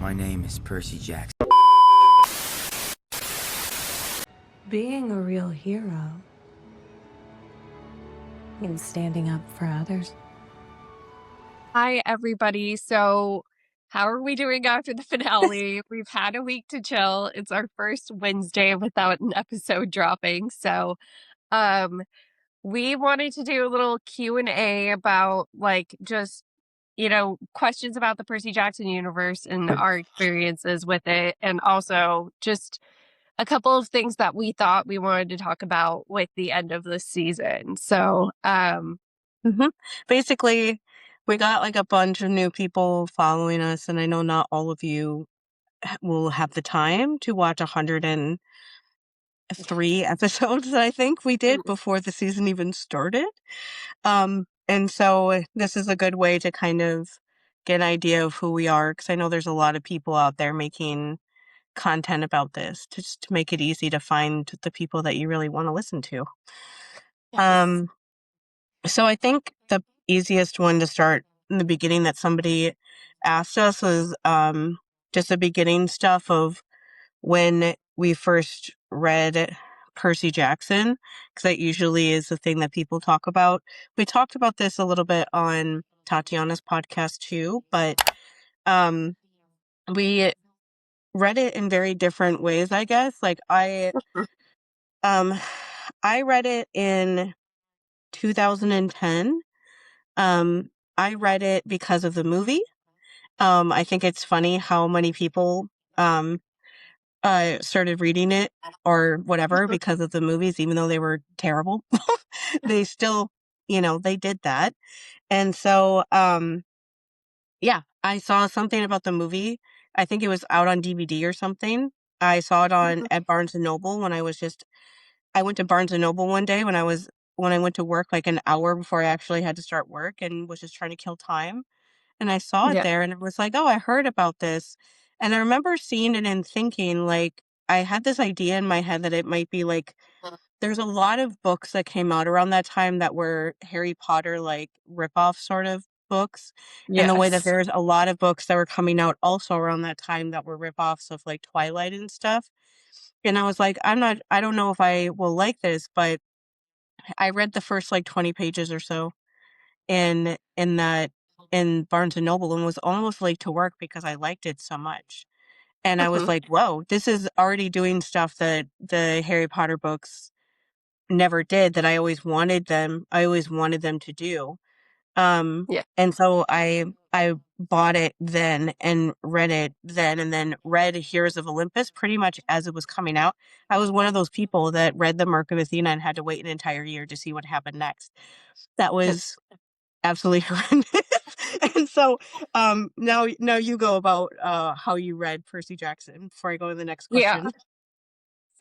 My name is Percy Jackson. Being a real hero and standing up for others. Hi, everybody. So, how are we doing after the finale? We've had a week to chill. It's our first Wednesday without an episode dropping. So, um, we wanted to do a little Q&A about just, questions about the Percy Jackson universe and our experiences with it, and also just a couple of things that we thought we wanted to talk about with the end of this season. So, Basically, we got like a bunch of new people following us, and I know not all of you will have the time to watch 103 episodes that I think we did before the season even started. And so this is a good way to kind of get an idea of who we are, because I know there's a lot of people out there making content about this just to make it easy to find the people that you really want to listen to. yes. So I think the easiest one to start in the beginning that somebody asked us was just the beginning stuff of when we first read Percy Jackson, because that usually is the thing that people talk about. We talked about this a little bit on Tatiana's podcast too, but we read it in very different ways, I guess. Like I read it in 2010. I read it because of the movie. I think it's funny how many people started reading it or whatever because of the movies, even though they were terrible. They still, they did that. And so, yeah, I saw something about the movie. I think it was out on DVD or something. I saw it at Barnes and Noble when I went to Barnes and Noble one day when I went to work like an hour before I actually had to start work and was just trying to kill time. And I saw it Yeah. there and it was like, oh, I heard about this. And I remember seeing it and thinking, like, I had this idea in my head that it might be like, there's a lot of books that came out around that time that were Harry Potter, like ripoff sort of books. In the way that Yes. there's a lot of books that were coming out also around that time that were ripoffs of like Twilight and stuff. And I was like, I don't know if I will like this, but I read the first like 20 pages or so in Barnes and Noble and was almost late to work because I liked it so much. And I was like, whoa, this is already doing stuff that the Harry Potter books never did that I always wanted them to do. Yeah. And so I bought it then and read it then and then read Heroes of Olympus pretty much as it was coming out. I was one of those people that read the Mark of Athena and had to wait an entire year to see what happened next. That was absolutely horrendous. And so now you go about how you read Percy Jackson before I go to the next Yeah. question.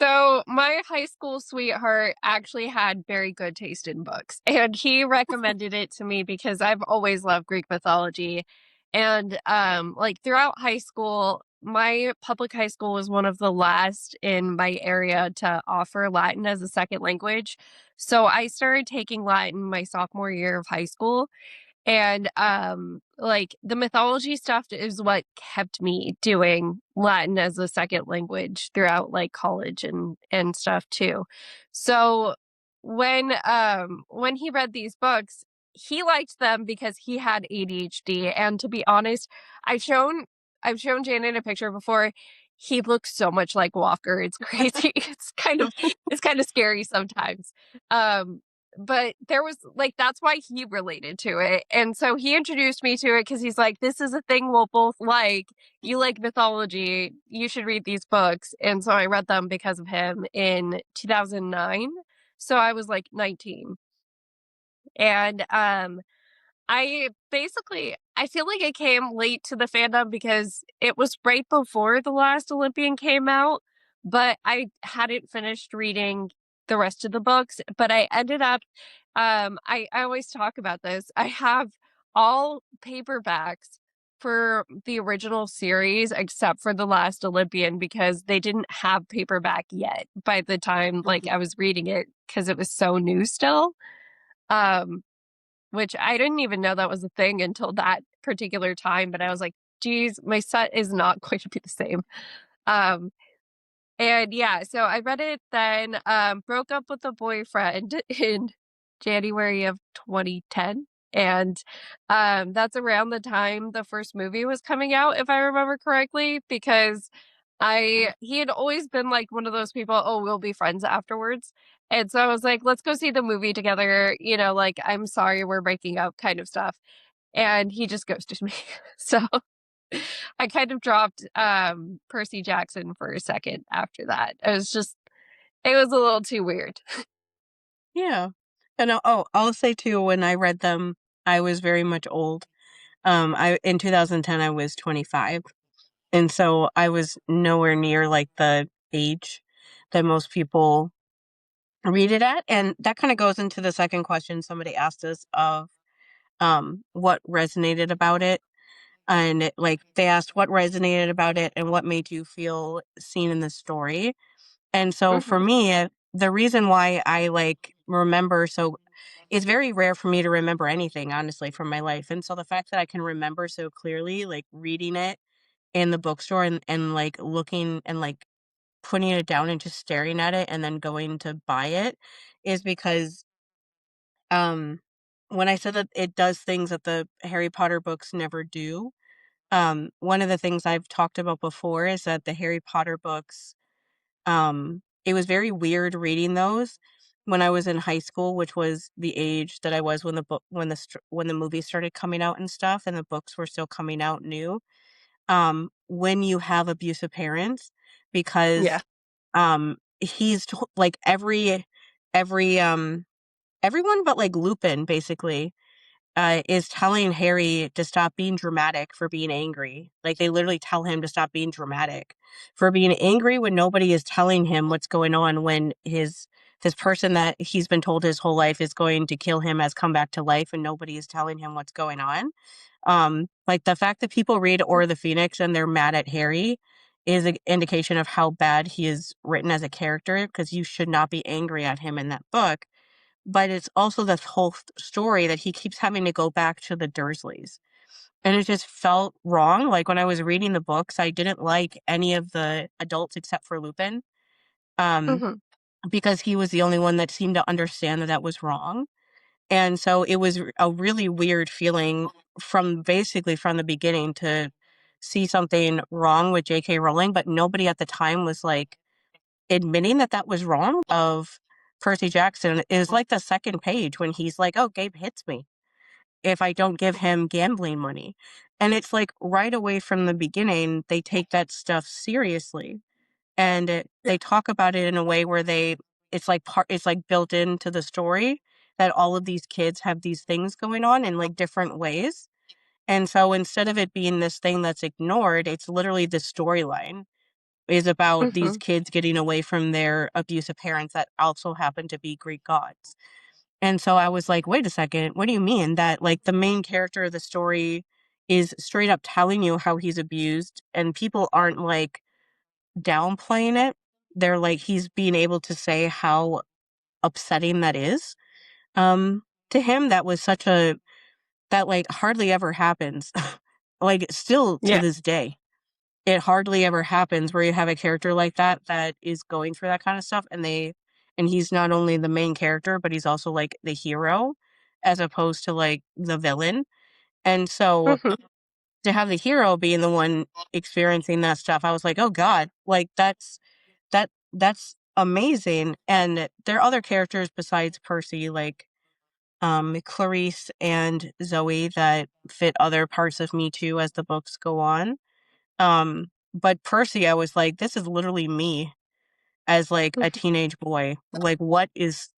So my high school sweetheart actually had very good taste in books, and he recommended it to me because I've always loved Greek mythology. And throughout high school, my public high school was one of the last in my area to offer Latin as a second language. So I started taking Latin my sophomore year of high school. And the mythology stuff is what kept me doing Latin as a second language throughout like college and stuff too. So when he read these books, he liked them because he had ADHD. And to be honest, I've shown Janet a picture before. He looks so much like Walker. It's crazy. It's kind of scary sometimes. But there was that's why he related to it. And so he introduced me to it because he's like, this is a thing we'll both like. You like mythology. You should read these books. And so I read them because of him in 2009. So I was like 19. And I feel like I came late to the fandom because it was right before The Last Olympian came out, but I hadn't finished reading the rest of the books. But I ended up, I always talk about this. I have all paperbacks for the original series except for The Last Olympian because they didn't have paperback yet by the time I was reading it because it was so new still. Which I didn't even know that was a thing until that particular time. But I was like, geez, my set is not going to be the same. Um, and yeah, so I read it then, broke up with a boyfriend in January of 2010. And that's around the time the first movie was coming out, if I remember correctly, because he had always been like one of those people, oh, we'll be friends afterwards. And so I was like, let's go see the movie together, like, I'm sorry we're breaking up kind of stuff. And he just ghosted me. So I kind of dropped Percy Jackson for a second after that. It was a little too weird. Yeah. And I'll say too, when I read them, I was very much old. In 2010, I was 25. And so I was nowhere near like the age that most people read it at. And that kind of goes into the second question somebody asked us of what resonated about it. And like they asked what resonated about it and what made you feel seen in the story. And so for Hmm. me, the reason why I like remember, so it's very rare for me to remember anything, honestly, from my life. And so the fact that I can remember so clearly, like reading it in the bookstore and like looking and like putting it down and just staring at it and then going to buy it is because um when I said that it does things that the Harry Potter books never do, one of the things I've talked about before is that the Harry Potter books, it was very weird reading those when I was in high school, which was the age that I was when when the movies started coming out and stuff, and the books were still coming out new. When you have abusive parents, Yeah. because like every everyone but like Lupin basically is telling Harry to stop being dramatic for being angry. Like they literally tell him to stop being dramatic for being angry when nobody is telling him what's going on, when this person that he's been told his whole life is going to kill him has come back to life and nobody is telling him what's going on. Like the fact that people read Or the Phoenix and they're mad at Harry is an indication of how bad he is written as a character, because you should not be angry at him in that book. But it's also this whole story that he keeps having to go back to the Dursleys. And it just felt wrong. Like when I was reading the books, I didn't like any of the adults except for Lupin, um, Hmm. because he was the only one that seemed to understand that that was wrong. And so it was a really weird feeling from basically from the beginning to see something wrong with J.K. Rowling, but nobody at the time was like admitting that that was wrong of Percy Jackson. Is like the second page when he's like, "Oh, Gabe hits me if I don't give him gambling money." And it's like right away from the beginning, they take that stuff seriously. And they talk about it in a way where it's like built into the story that all of these kids have these things going on in like different ways. And so instead of it being this thing that's ignored, it's literally the storyline is about these Hmm. kids getting away from their abusive parents that also happen to be Greek gods. And so I was like, wait a second, what do you mean that like the main character of the story is straight up telling you how he's abused and people aren't like downplaying it? They're like, he's being able to say how upsetting that is. To him, that was that like hardly ever happens. Like still to Yeah. this day, it hardly ever happens where you have a character like that that is going through that kind of stuff, and he's not only the main character, but he's also like the hero as opposed to like the villain. And so Hmm. to have the hero being the one experiencing that stuff, I was like, oh God, like that's amazing. And there are other characters besides Percy, like Clarice and Zoe, that fit other parts of me too as the books go on. But Percy, I was like, this is literally me as like a teenage boy. Like what is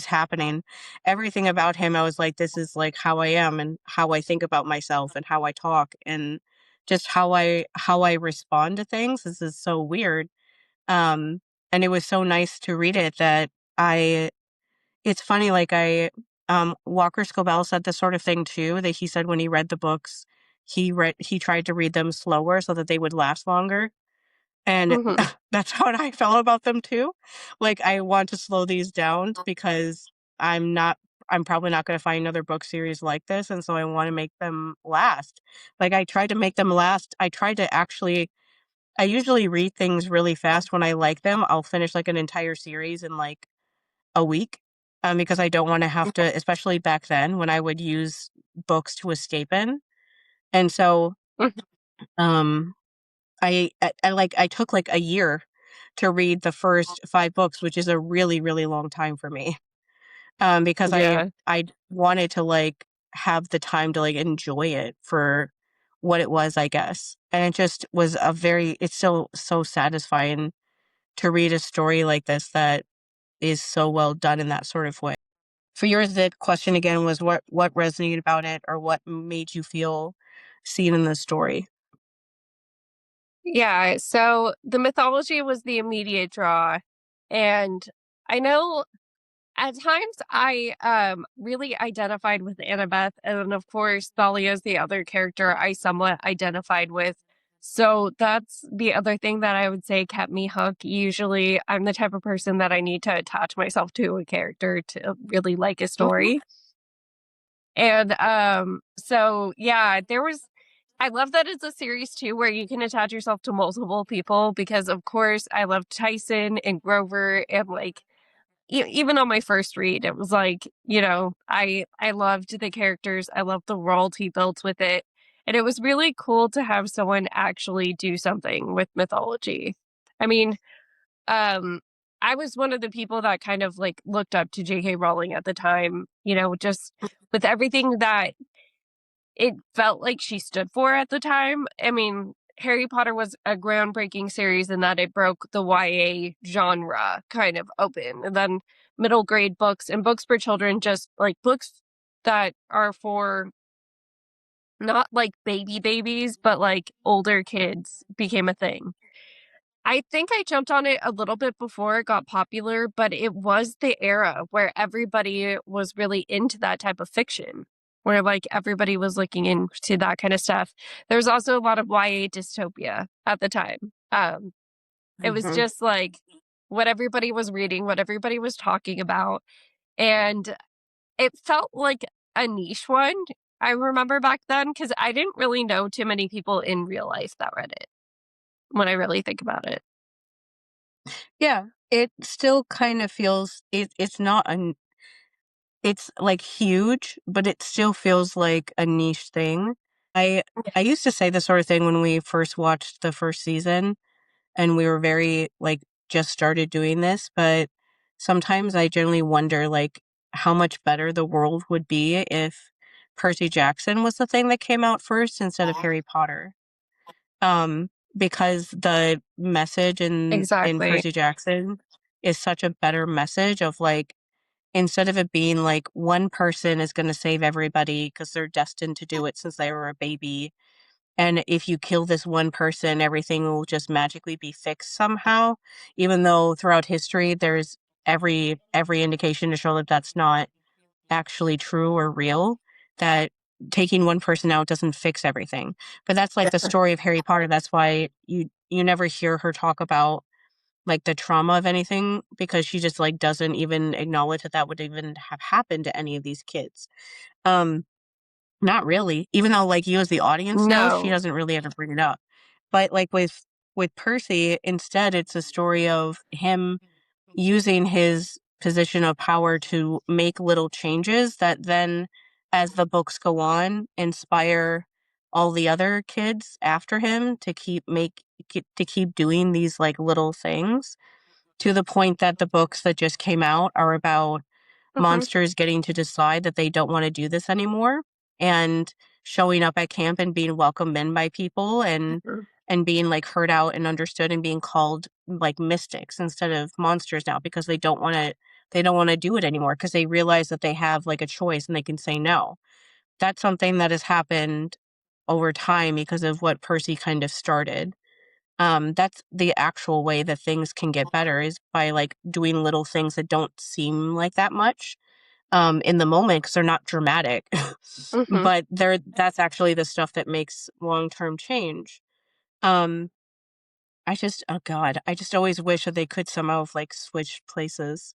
happening? Everything about him, I was like, this is like how I am and how I think about myself and how I talk and just how I respond to things. This is so weird. Um, and it was so nice to read it that I it's funny, like Walker Scobell said this sort of thing too, that he said when he read the books, he tried to read them slower so that they would last longer. And Hmm. that's how I felt about them too. Like I want to slow these down because I'm not I'm probably not going to find another book series like this, and so I want to make them last. Like, I tried to make them last. I usually read things really fast when I like them. I'll finish like an entire series in like a week, because I don't want to have to, especially back then when I would use books to escape in. And so, um, I took like a year to read the first 5 books, which is a really, really long time for me. Because Yeah. I wanted to like have the time to like enjoy it for what it was, I guess. And it just was it's so satisfying to read a story like this that is so well done in that sort of way. For yours, the question again was what resonated about it, or what made you feel seen in the story? Yeah, so the mythology was the immediate draw. And I know at times I really identified with Annabeth, and then of course Thalia's the other character I somewhat identified with. So that's the other thing that I would say kept me hooked. Usually I'm the type of person that I need to attach myself to a character to really like a Mhm. story. And so yeah, I love that it's a series too where you can attach yourself to multiple people, because of course I love Tyson and Grover, and like even on my first read, it was like, I loved the characters. I loved the world he built with it. And it was really cool to have someone actually do something with mythology. I mean, um, I was one of the people that kind of like looked up to J.K. Rowling at the time, just with everything that it felt like she stood for at the time. I mean, Harry Potter was a groundbreaking series in that it broke the YA genre kind of open. And then middle grade books and books for children, just like books that are for not like babies, but like older kids, became a thing. I think I jumped on it a little bit before it got popular, but it was the era where everybody was really into that type of fiction, where like everybody was looking into that kind of stuff. There's also a lot of YA dystopia at the time. It was Mhm. just like what everybody was reading, what everybody was talking about. And it felt like a niche one. I remember back then because I didn't really know too many people in real life that read it when I really think about it. Yeah, it still kind of feels it's not an it's like huge, but it still feels like a niche thing. I I used to say the sort of thing when we first watched the first season, and we were very like just started doing this, but sometimes I generally wonder like how much better the world would be if Percy Jackson was the thing that came out first instead of Harry Potter. Because the message in Exactly. Percy Jackson is such a better message of like, instead of it being like one person is going to save everybody because they're destined to do it since they were a baby, and if you kill this one person, everything will just magically be fixed somehow, even though throughout history there's every indication to show that that's not actually true or real, that taking one person out doesn't fix everything. But that's like the story of Harry Potter. That's why you never hear her talk about like the trauma of anything, because she just like doesn't even acknowledge that that would even have happened to any of these kids. Um Not really. Even though like you as the audience know, she No. doesn't really ever bring it up. But like with Percy, instead it's a story of him using his position of power to make little changes that then, as the books go on, inspire all the other kids after him to keep doing these like little things, to the point that the books that just came out are about Mhm, monsters getting to decide that they don't want to do this anymore, and showing up at camp and being welcomed in by people, mhm, and being like heard out and understood, and being called like mystics instead of monsters now, because they don't want to do it anymore, because they realize that they have like a choice and they can say no. That's something that has happened over time because of what Percy kind of started. That's the actual way that things can get better, is by like doing little things that don't seem like that much in the moment, because they're not dramatic. mhm. But that's actually the stuff that makes long-term change. Um, oh God, I just always wish that they could somehow have like switched places.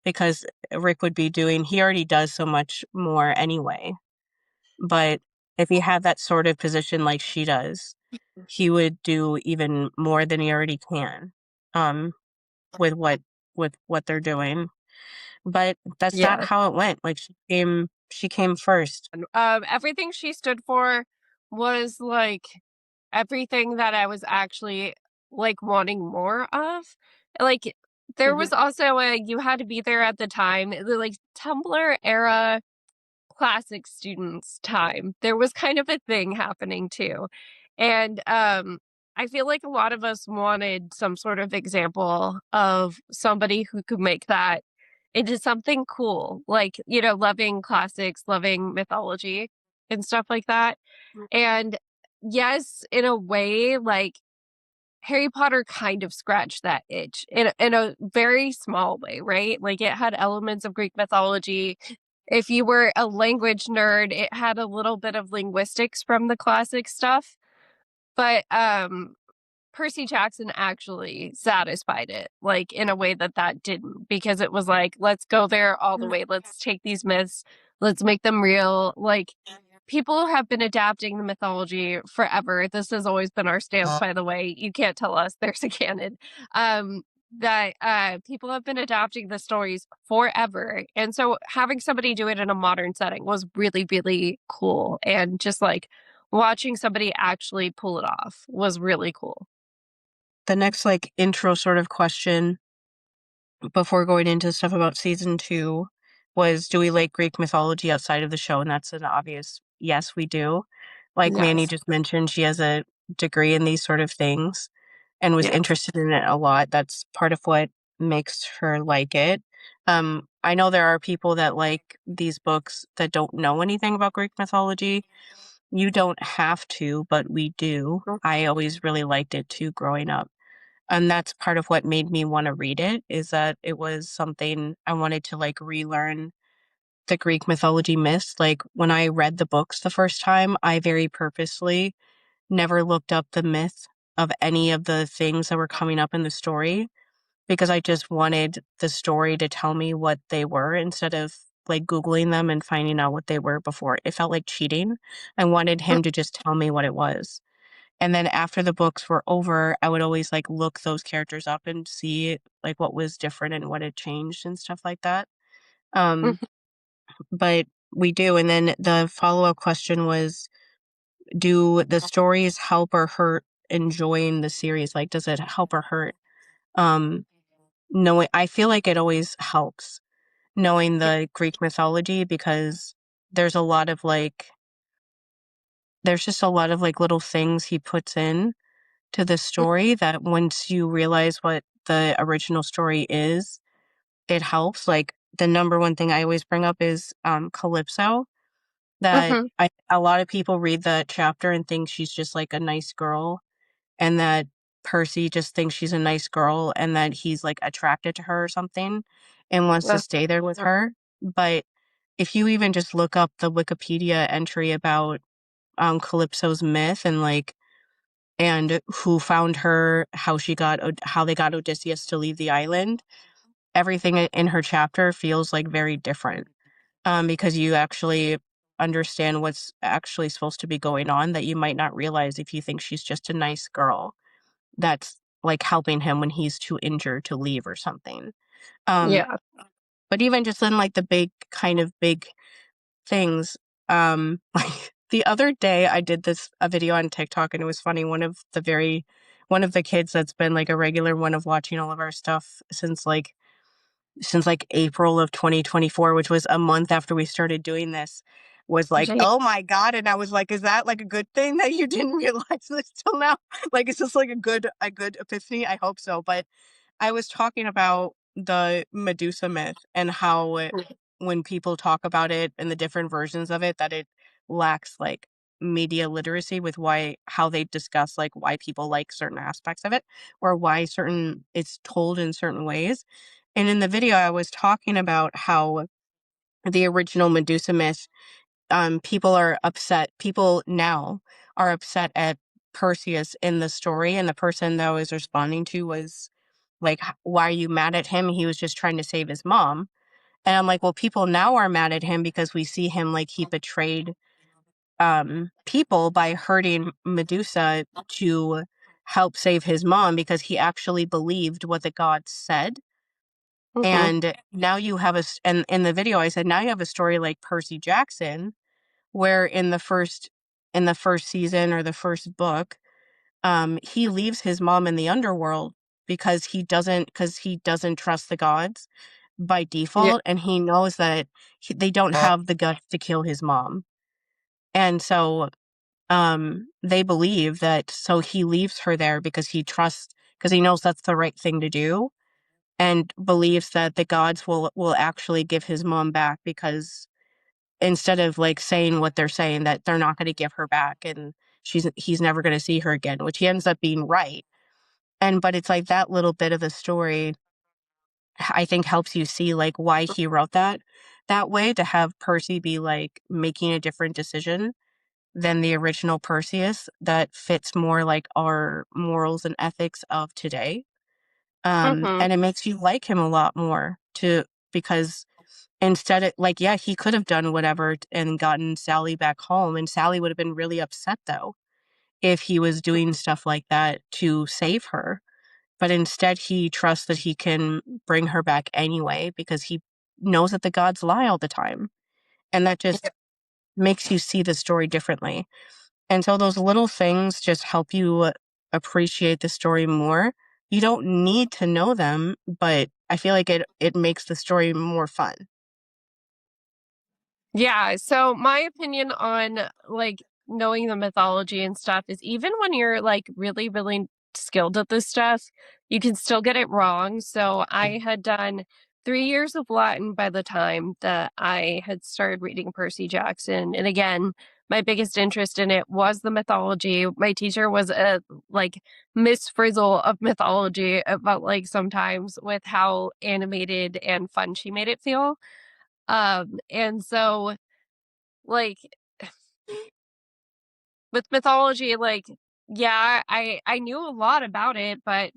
because Rick would be he already does so much more anyway. But if he had that sort of position like she does, he would do even more than he already can, with what they're doing. But that's not Yeah. how it went. Like she came first. Everything she stood for was like everything that I was actually like wanting more of. Like there was also you had to be there at the time, like Tumblr era classic students time. There was kind of a thing happening too. And I feel like a lot of us wanted some sort of example of somebody who could make that into something cool, like, you know, loving classics, loving mythology and stuff like that. And yes, in a way, like Harry Potter kind of scratched that itch in a very small way, right? Like it had elements of Greek mythology. If you were a language nerd, it had a little bit of linguistics from the classic stuff. But Percy Jackson actually satisfied it, like in a way that that didn't, because it was like, let's go there all the way. Let's take these myths, let's make them real. Like people have been adapting the mythology forever. This has always been our stance, by the way. You can't tell us there's a canon. That people have been adapting the stories forever. And so having somebody do it in a modern setting was really, really cool. And just like watching somebody actually pull it off was really cool. The next like intro sort of question before going into stuff about season 2 was, do we like Greek mythology outside of the show? And that's an obvious yes, we do. Like Manny Yes. just mentioned, she has a degree in these sort of things and was Yeah. interested in it a lot. That's part of what makes her like it. I know there are people that like these books that don't know anything about Greek mythology. You don't have to, but we do. I always really liked it too growing up. And that's part of what made me want to read it, is that it was something I wanted to like relearn the Greek mythology myths. Like when I read the books the first time, I very purposely never looked up the myth of any of the things that were coming up in the story, because I just wanted the story to tell me what they were instead of like Googling them and finding out what they were before. It felt like cheating. I wanted him to just tell me what it was. And then after the books were over, I would always like look those characters up and see like what was different and what had changed and stuff like that. Um, but we do. And then the follow-up question was, do the stories help or hurt enjoying the series? Like, does it help or hurt? Um, Knowing, I feel like it always helps knowing the Greek mythology, because there's a lot of like, there's just a lot of like little things he puts in to the story that once you realize what the original story is, it helps. Like the number one thing I always bring up is Calypso. That Mhm. a lot of people read the chapter and think she's just like a nice girl, and that Percy just thinks she's a nice girl and that he's like attracted to her or something and wants to stay there with her. But if you even just look up the Wikipedia entry about Calypso's myth and like and who found her, how they got Odysseus to leave the island, everything in her chapter feels like very different, because you actually understand what's actually supposed to be going on that you might not realize if you think she's just a nice girl that's like helping him when he's too injured to leave or something. Um, Yeah. but even just in like the big things, like the other day I did a video on TikTok and it was funny. One of the kids that's been like a regular one of watching all of our stuff since like April of 2024, which was a month after we started doing this, was like, Yeah. oh my God. And I was like, is that like a good thing that you didn't realize this till now? Like, is this like a good epiphany? I hope so. But I was talking about the Medusa myth and how when people talk about it and the different versions of it, that it lacks like media literacy with how they discuss like why people like certain aspects of it or why it's told in certain ways. And in the video, I was talking about how the original Medusa myth, people now are upset at Perseus in the story, and the person that I was responding to was like, why are you mad at him? He was just trying to save his mom. And I'm like, well, people now are mad at him because we see him like he betrayed people by hurting Medusa to help save his mom because he actually believed what the gods said. And now you have and in the video I said, now you have a story like Percy Jackson, where in the first season or the first book, he leaves his mom in the underworld because he doesn't trust the gods by default, and he knows that they don't have the guts to kill his mom. And so they believe that, so he leaves her there because he knows that's the right thing to do, and believes that the gods will actually give his mom back, because instead of like saying what they're saying, that they're not going to give her back and he's never going to see her again, which he ends up being right. But it's like that little bit of the story, I think, helps you see like why he wrote that way, to have Percy be like making a different decision than the original Perseus that fits more like our morals and ethics of today. And it makes you like him a lot more because instead he could have done whatever and gotten Sally back home, and Sally would have been really upset though if he was doing stuff like that to save her. But instead he trusts that he can bring her back anyway because he knows that the gods lie all the time. And that just makes you see the story differently. And so those little things just help you appreciate the story more. You don't need to know them, but I feel like it makes the story more fun. Yeah, so my opinion on like knowing the mythology and stuff is, even when you're like really, really skilled at this stuff, you can still get it wrong. So I had done 3 years of Latin by the time that I had started reading Percy Jackson. And again, my biggest interest in it was the mythology. My teacher was a like Miss Frizzle of mythology, about like sometimes with how animated and fun she made it feel. And so like with mythology, like, yeah, I knew a lot about it, but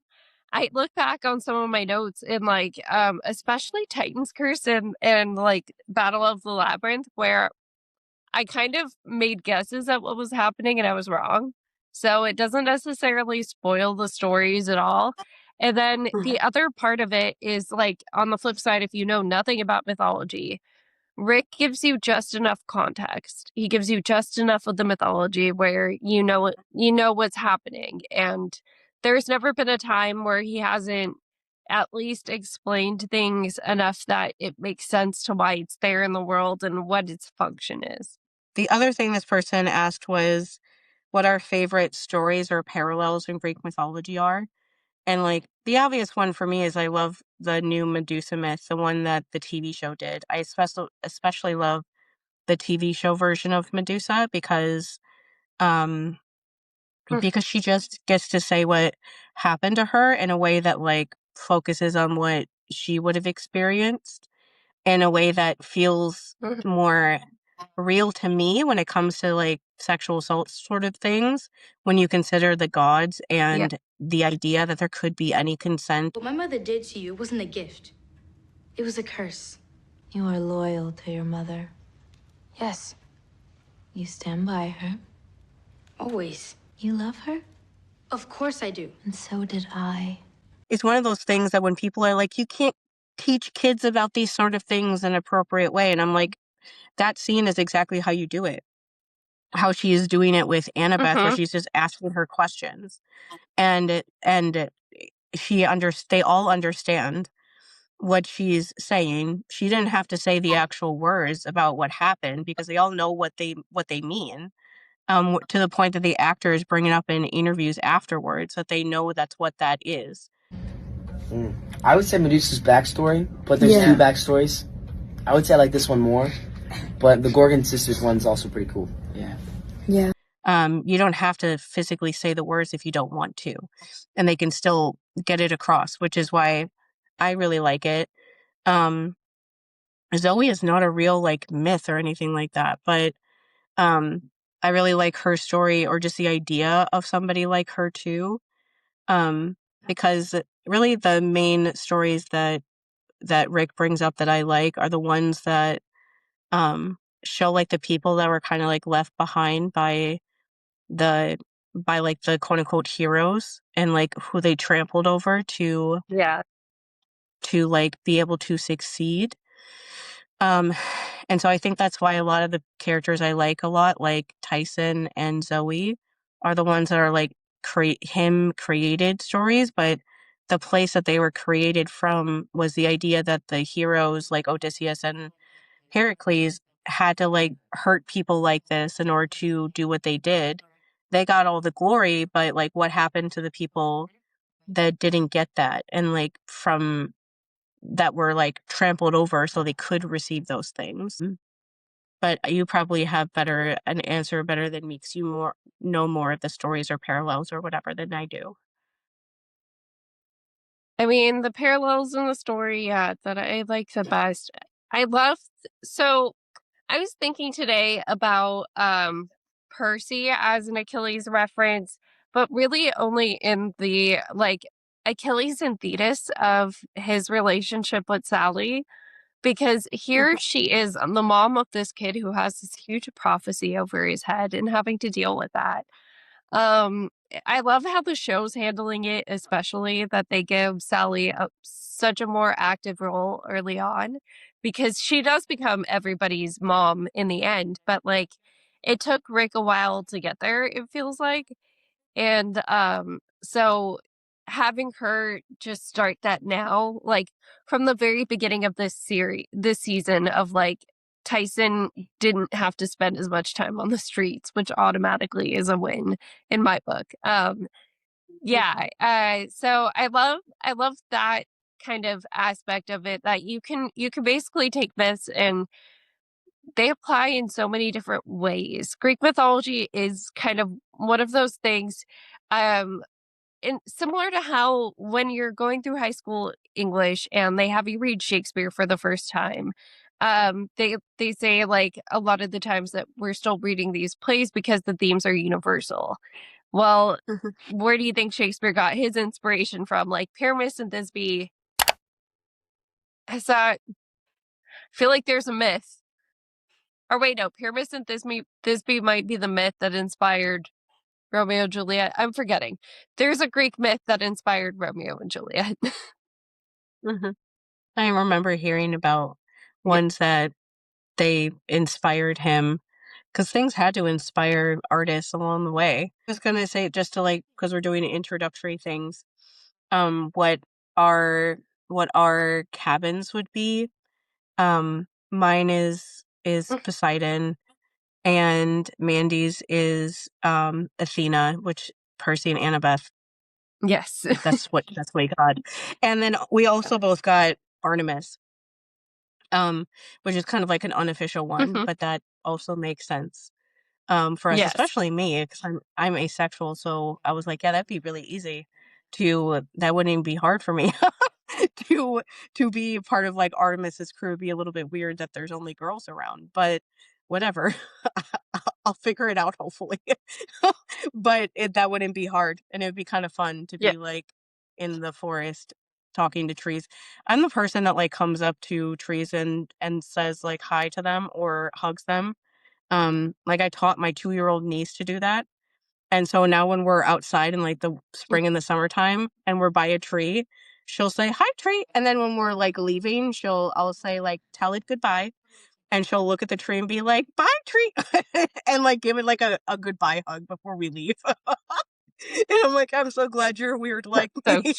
I look back on some of my notes and like especially Titan's Curse and like Battle of the Labyrinth, where I kind of made guesses at what was happening and I was wrong. So it doesn't necessarily spoil the stories at all. And then the other part of it is like, on the flip side, if you know nothing about mythology, Rick gives you just enough context. He gives you just enough of the mythology where you know what's happening. And there's never been a time where he hasn't at least explained things enough that it makes sense to why it's there in the world and what its function is. The other thing this person asked was what our favorite stories or parallels in Greek mythology are. And like the obvious one for me is I love the new Medusa myth, the one that the TV show did. I especially love the TV show version of Medusa because she just gets to say what happened to her in a way that like focuses on what she would have experienced in a way that feels more real to me when it comes to like sexual assault sort of things, when you consider the gods and the idea that there could be any consent. What my mother did to you wasn't a gift. It was a curse. You are loyal to your mother. Yes, You stand by her. always. You love her, Of course I do. and so did I. It's one of those things that when people are like, you can't teach kids about these sort of things in an appropriate way. And I'm like, that scene is exactly how you do it. How she is doing it with Annabeth, where she's just asking her questions. And they all understand what she's saying. She didn't have to say the actual words about what happened because they all know what they mean. To the point that the actors bring it up in interviews afterwards, that they know that's what that is. I would say Medusa's backstory, but there's two backstories. I would say I like this one more, but the Gorgon sisters one's also pretty cool. Yeah. You don't have to physically say the words if you don't want to, and they can still get it across, which is why I really like it. Zoe is not a real like myth or anything like that, but I really like her story, or just the idea of somebody like her too, because really the main stories that Rick brings up that I like are the ones that show like the people that were kind of like left behind by like the quote unquote heroes, and like who they trampled over to like be able to succeed. And so I think that's why a lot of the characters I like a lot, like Tyson and Zoe, are the ones that are like created stories, but the place that they were created from was the idea that the heroes like Odysseus and Heracles had to like hurt people like this in order to do what they did. They got all the glory, but like what happened to the people that didn't get that, and like from that were like trampled over so they could receive those things. But you probably have an answer better than me, because you know more of the stories or parallels or whatever than I do. I mean, the parallels in the story, that I like the best. So I was thinking today about Percy as an Achilles reference, but really only in the like Achilles and Thetis of his relationship with Sally, because here she is, the mom of this kid who has this huge prophecy over his head and having to deal with that. I love how the show's handling it, especially that they give Sally such a more active role early on, because she does become everybody's mom in the end, but like it took Rick a while to get there, it feels like. And so having her just start that now, like from the very beginning of this season of like Tyson didn't have to spend as much time on the streets, which automatically is a win in my book. Yeah. So I love that kind of aspect of it, that you can basically take this and they apply in so many different ways. Greek mythology is kind of one of those things, and similar to how when you're going through high school English and they have you read Shakespeare for the first time, they say like a lot of the times that we're still reading these plays because the themes are universal. Well, where do you think Shakespeare got his inspiration from? Like Pyramus and Thisbe. I feel like there's a myth. Or wait, no, Pyramus and Thisbe might be the myth that inspired Romeo and Juliet. I'm forgetting. There's a Greek myth that inspired Romeo and Juliet. I remember hearing about ones that they inspired him, because things had to inspire artists along the way. I was gonna say, just to like, because we're doing introductory things, what our cabins would be. Mine is Poseidon, and Mandy's is Athena, which Percy and Annabeth. Yes. That's what we got. And then we also both got Artemis, which is kind of like an unofficial one, but that also makes sense for us, especially me, because I'm asexual. So I was like, yeah, that'd be really easy that wouldn't even be hard for me to be part of like Artemis's crew. It'd be a little bit weird that there's only girls around, but whatever. I'll figure it out, hopefully. But that wouldn't be hard, and it would be kind of fun to be like in the forest talking to trees. I'm the person that like comes up to trees and says like hi to them or hugs them. Like I taught my 2-year-old niece to do that. And so now when we're outside in like the spring and the summertime and we're by a tree, she'll say, hi, tree. And then when we're like leaving, I'll say like, tell it goodbye. And she'll look at the tree and be like, bye, tree. And like give it like a goodbye hug before we leave. And I'm like, I'm so glad you're weird like me.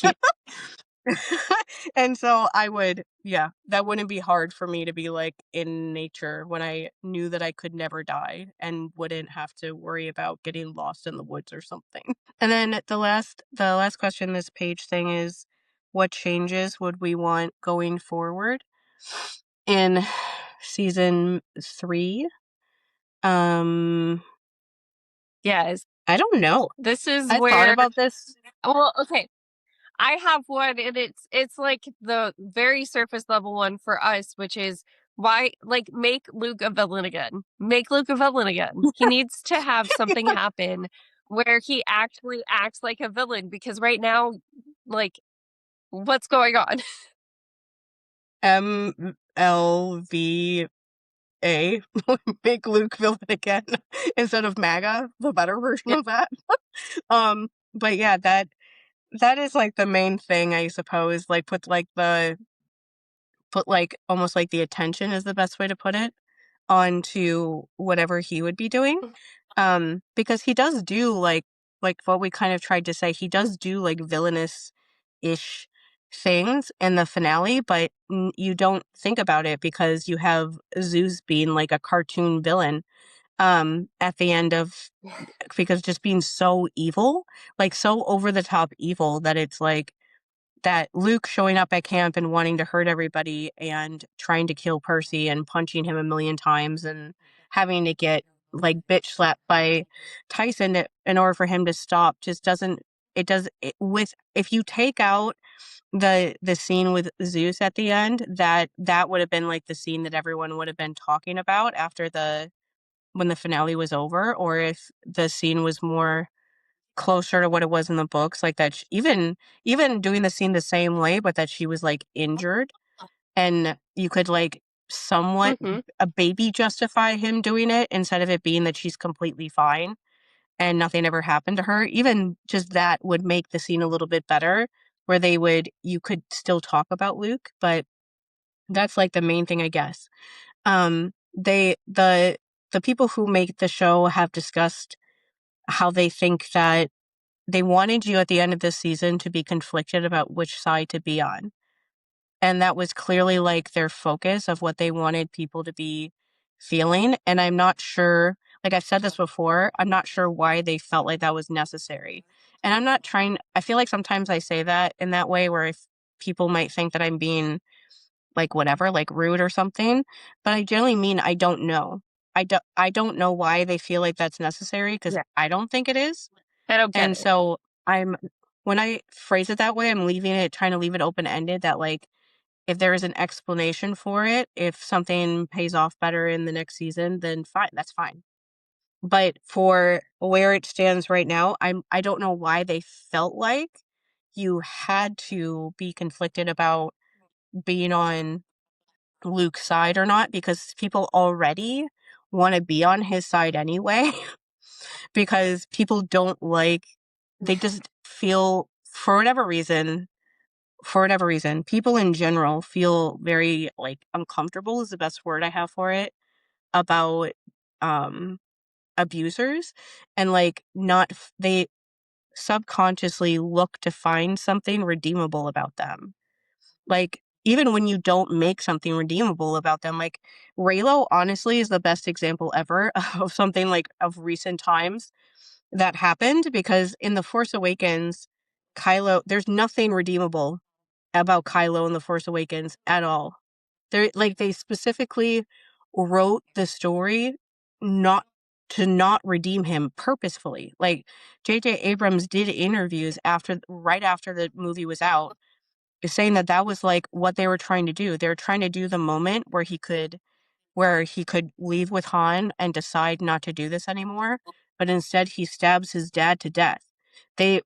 And so that wouldn't be hard for me to be like in nature when I knew that I could never die and wouldn't have to worry about getting lost in the woods or something. And then the last question this page thing is, what changes would we want going forward in season 3? Yes. I don't know. This is I where thought about this. Well, okay. I have one, and it's like the very surface level one for us, which is why, like, make Luke a villain again. Make Luke a villain again. He needs to have something happen where he actually acts like a villain, because right now, like, What's going on? MLVA. Make Luke villain again instead of MAGA, the better version of that. But yeah, that is like the main thing, I suppose. Like put like almost like the attention is the best way to put it onto whatever he would be doing. Because he does do like what we kind of tried to say, he does do like villainous-ish things in the finale, but you don't think about it because you have Zeus being like a cartoon villain at the end of, because just being so evil, like so over the top evil that it's like that Luke showing up at camp and wanting to hurt everybody and trying to kill Percy and punching him a million times and having to get like bitch slapped by Tyson in order for him to stop just doesn't, if you take out the scene with Zeus at the end, that would have been like the scene that everyone would have been talking about after when the finale was over, or if the scene was more closer to what it was in the books, like that even doing the scene the same way, but that she was like injured, and you could like somewhat a baby justify him doing it instead of it being that she's completely fine and nothing ever happened to her. Even just that would make the scene a little bit better, where you could still talk about Luke. But that's like the main thing, I guess. The people who make the show have discussed how they think that they wanted you at the end of this season to be conflicted about which side to be on. And that was clearly like their focus of what they wanted people to be feeling. And I'm not sure, like I've said this before, I'm not sure why they felt like that was necessary. And I feel like sometimes I say that in that way where if people might think that I'm being like whatever, like rude or something, but I generally mean I don't know. I don't know why they feel like that's necessary, because I don't think it is. I don't get And it. so when I phrase it that way, I'm trying to leave it open-ended, that like if there is an explanation for it, if something pays off better in the next season, then fine, that's fine. But for where it stands right now, I don't know why they felt like you had to be conflicted about being on Luke's side or not, because people already want to be on his side anyway. Because people they just feel, for whatever reason, people in general feel very like uncomfortable is the best word I have for it, about abusers, and like they subconsciously look to find something redeemable about them. Like, even when you don't make something redeemable about them, like Reylo honestly is the best example ever of something like of recent times that happened, because in The Force Awakens, there's nothing redeemable about Kylo in The Force Awakens at all. They specifically wrote the story not to redeem him purposefully. Like J.J. Abrams did interviews right after the movie was out, saying that was like what they were trying to do. They were trying to do the moment where he could leave with Han and decide not to do this anymore, but instead he stabs his dad to death. They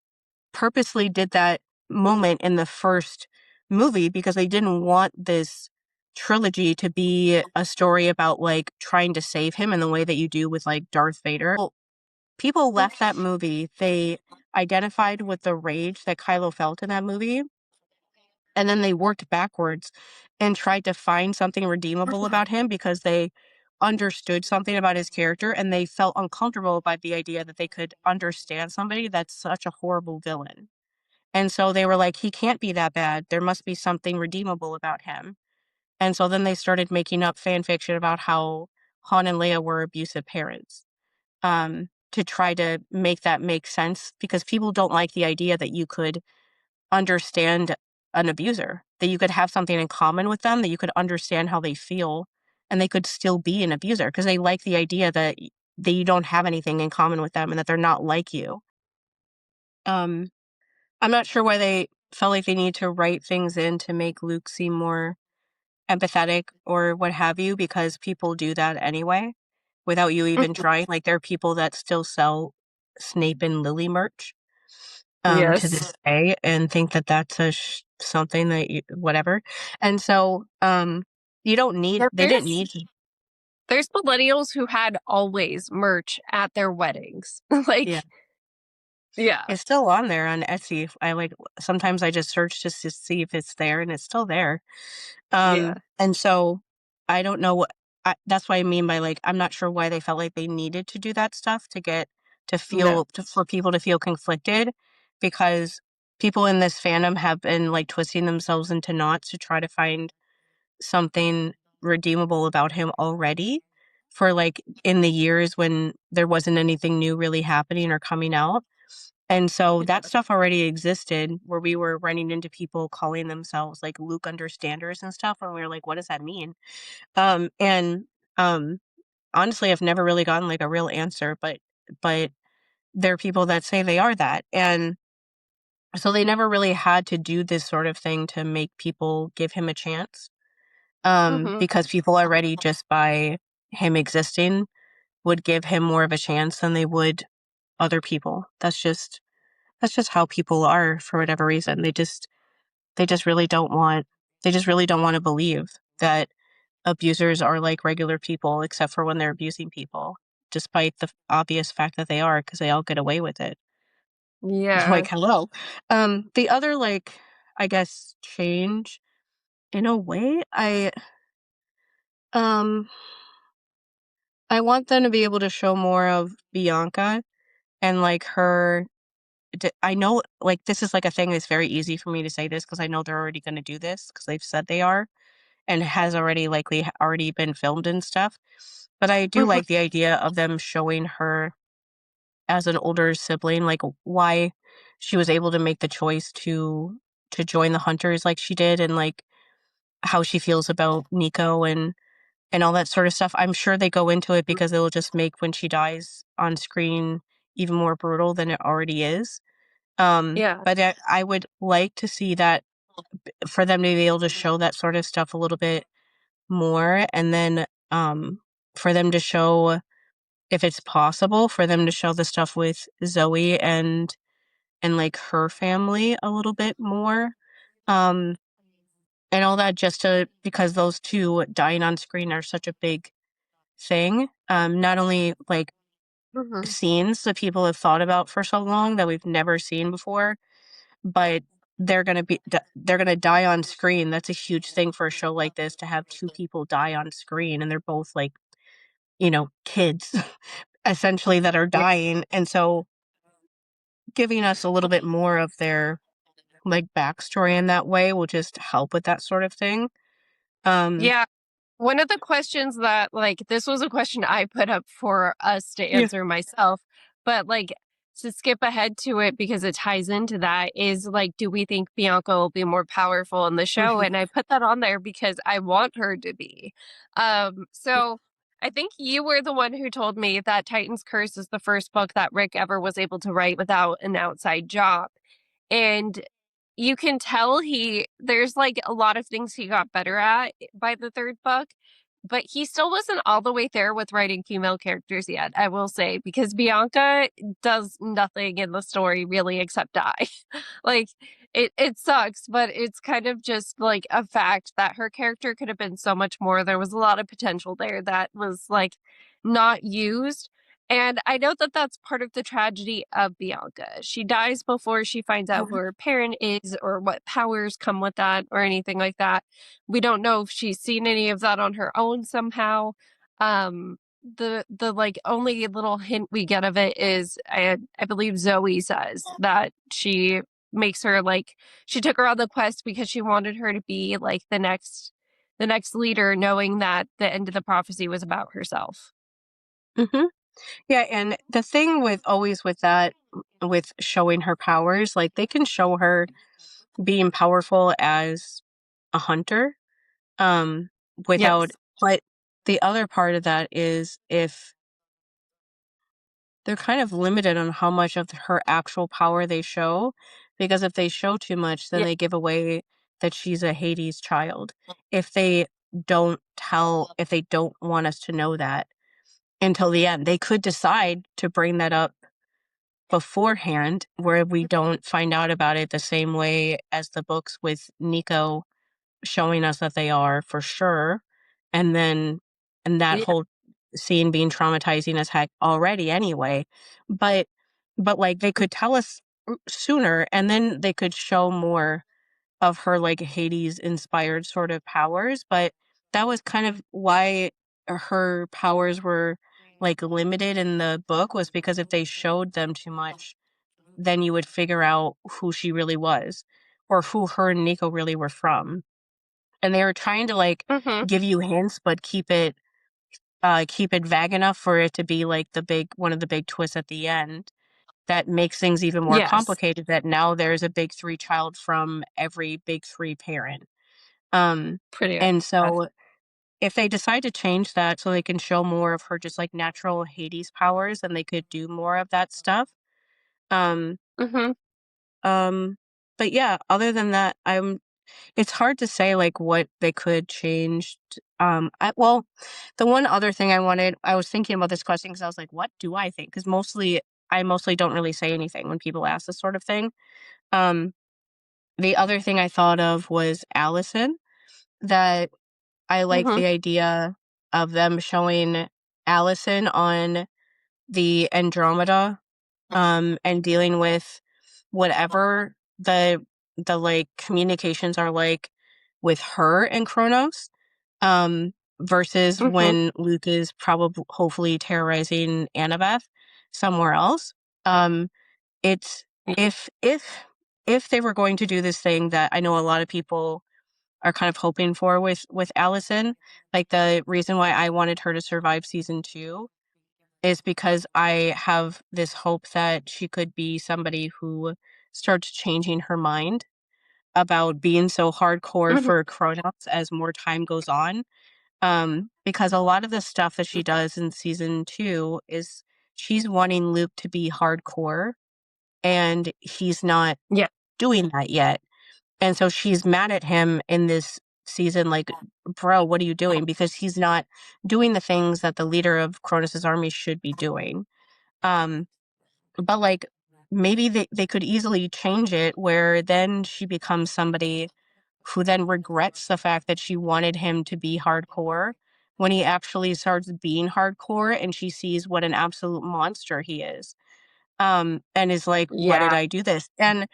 purposely did that moment in the first movie because they didn't want this trilogy to be a story about like trying to save him in the way that you do with like Darth Vader. People left that movie, they identified with the rage that Kylo felt in that movie, and then they worked backwards and tried to find something redeemable about him because they understood something about his character, and they felt uncomfortable by the idea that they could understand somebody that's such a horrible villain. And so they were like, he can't be that bad. There must be something redeemable about him. And so then they started making up fan fiction about how Han and Leia were abusive parents, to try to make that make sense, because people don't like the idea that you could understand an abuser, that you could have something in common with them, that you could understand how they feel, and they could still be an abuser, because they like the idea that you don't have anything in common with them and that they're not like you. I'm not sure why they felt like they need to write things in to make Luke seem more empathetic or what have you, because people do that anyway without you even trying. Like, there are people that still sell Snape and Lily merch to this day and think that that's something that whatever. And so they didn't need to. There's millennials who had always merch at their weddings. Like, yeah. It's still on there on Etsy. Sometimes I just search just to see if it's there, and it's still there. And so I don't know that's what I mean by I'm not sure why they felt like they needed to do that stuff for people to feel conflicted, because people in this fandom have been twisting themselves into knots to try to find something redeemable about him already for in the years when there wasn't anything new really happening or coming out. And so that stuff already existed, where we were running into people calling themselves Luke understanders and stuff, and we were like, what does that mean? And honestly, I've never really gotten a real answer, but there are people that say they are that. And so they never really had to do this sort of thing to make people give him a chance. Because people already, just by him existing, would give him more of a chance than they would other people. That's just how people are, for whatever reason. They just really don't want to believe that abusers are like regular people, except for when they're abusing people, despite the obvious fact that they are, because they all get away with it. Yeah. Hello. The other I guess change in a way, I want them to be able to show more of Bianca and her. I know this is a thing that's very easy for me to say this, because I know they're already going to do this, because they've said they are, and has already likely already been filmed and stuff. But I do like the idea of them showing her as an older sibling, why she was able to make the choice to join the hunters like she did, and how she feels about Nico and all that sort of stuff. I'm sure they go into it because it'll just make when she dies on screen even more brutal than it already is. But I would like to see that, for them to be able to show that sort of stuff a little bit more, and then for them to show, if it's possible, for them to show the stuff with Zoe and her family a little bit more, and all that, because those two dying on screen are such a big thing. Not only scenes that people have thought about for so long that we've never seen before, but they're gonna die on screen. That's a huge thing for a show like this, to have two people die on screen, and they're both kids essentially that are dying. And so giving us a little bit more of their backstory in that way will just help with that sort of thing. Yeah. One of the questions that this was a question I put up for us to answer myself, but to skip ahead to it because it ties into that, is do we think Bianca will be more powerful in the show? And I put that on there because I want her to be. So I think you were the one who told me that Titan's Curse is the first book that Rick ever was able to write without an outside job. And you can tell there's a lot of things he got better at by the third book, but he still wasn't all the way there with writing female characters yet, I will say, because Bianca does nothing in the story really except die. It sucks, but it's kind of just a fact that her character could have been so much more. There was a lot of potential there that was not used. And I know that that's part of the tragedy of Bianca. She dies before she finds out who her parent is or what powers come with that or anything like that. We don't know if she's seen any of that on her own somehow. The only little hint we get of it is I believe Zoe says that she makes her she took her on the quest because she wanted her to be the next leader, knowing that the end of the prophecy was about herself. Mm-hmm. Yeah, and the thing with that, with showing her powers, they can show her being powerful as a hunter, without. Yes. But the other part of that is, if they're kind of limited on how much of her actual power they show, because if they show too much, then they give away that she's a Hades child. If they don't want us to know that until the end, they could decide to bring that up beforehand, where we don't find out about it the same way as the books, with Nico showing us that they are for sure. And then, and that Yeah. whole scene being traumatizing as heck already anyway. But like, they could tell us sooner, and then they could show more of her like Hades inspired sort of powers. But that was kind of why her powers were like limited in the book, was because if they showed them too much, then you would figure out who she really was, or who her and Nico really were from. And they were trying to like Mm-hmm. give you hints, but keep it vague enough for it to be like one of the big twists at the end that makes things even more Yes. complicated, that now there's a big three child from every big three parent. Pretty And bad. so if they decide to change that so they can show more of her just like natural Hades powers, then they could do more of that stuff. Um, Mm-hmm. um, but yeah, other than that, it's hard to say like what they could change. Well, the one other thing I was thinking about this question because I was like, what do I think? Because I mostly don't really say anything when people ask this sort of thing. Um, the other thing I thought of was Alison, that I like Mm-hmm. the idea of them showing Alison on the Andromeda, and dealing with whatever the like communications are like with her and Kronos, versus Mm-hmm. when Luke is probably hopefully terrorizing Annabeth somewhere else. Um, it's if they were going to do this thing that I know a lot of people are kind of hoping for with Allison, like the reason why I wanted her to survive season 2 is because I have this hope that she could be somebody who starts changing her mind about being so hardcore Mm-hmm. for Kronos as more time goes on. Because a lot of the stuff that she does in season 2 is she's wanting Luke to be hardcore, and he's not Yeah. doing that yet. And so she's mad at him in this season, like, bro, what are you doing? Because he's not doing the things that the leader of Kronos' army should be doing. Um, but like, maybe they could easily change it where then she becomes somebody who then regrets the fact that she wanted him to be hardcore when he actually starts being hardcore, and she sees what an absolute monster he is. And is like, why did Yeah. I do this? And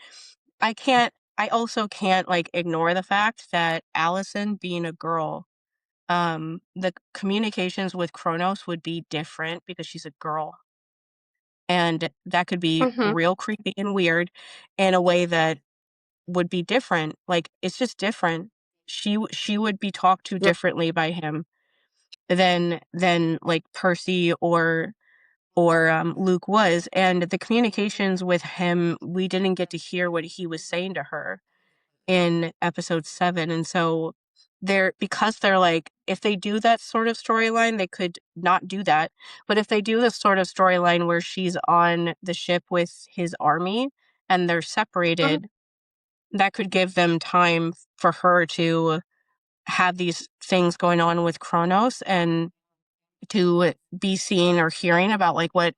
I also can't like ignore the fact that Allison being a girl, the communications with Kronos would be different because she's a girl. And that could be Mm-hmm. real creepy and weird in a way that would be different. Like, it's just different. She would be talked to Yeah. differently by him than like Percy or Luke was. And the communications with him, we didn't get to hear what he was saying to her in episode 7. And so because they're like, if they do that sort of storyline, they could not do that. But if they do this sort of storyline where she's on the ship with his army and they're separated, that could give them time for her to have these things going on with Kronos, and to be seeing or hearing about like what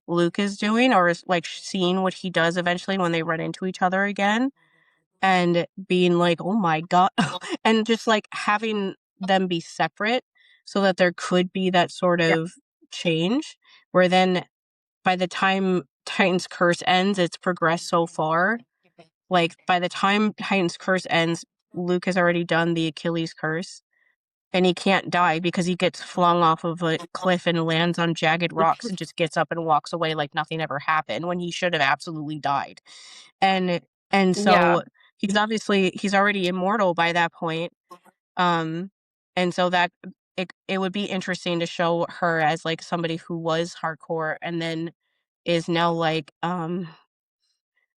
Luke is doing, or like seeing what he does eventually when they run into each other again, and being like, oh my God, and just like having them be separate so that there could be that sort Yeah. of change where then by the time Titan's curse ends, it's progressed so far. Like, by the time Titan's curse ends, Luke has already done the Achilles curse, and he can't die because he gets flung off of a cliff and lands on jagged rocks and just gets up and walks away like nothing ever happened, when he should have absolutely died. And Yeah. so he's already immortal by that point. And so that it would be interesting to show her as like somebody who was hardcore and then is now like,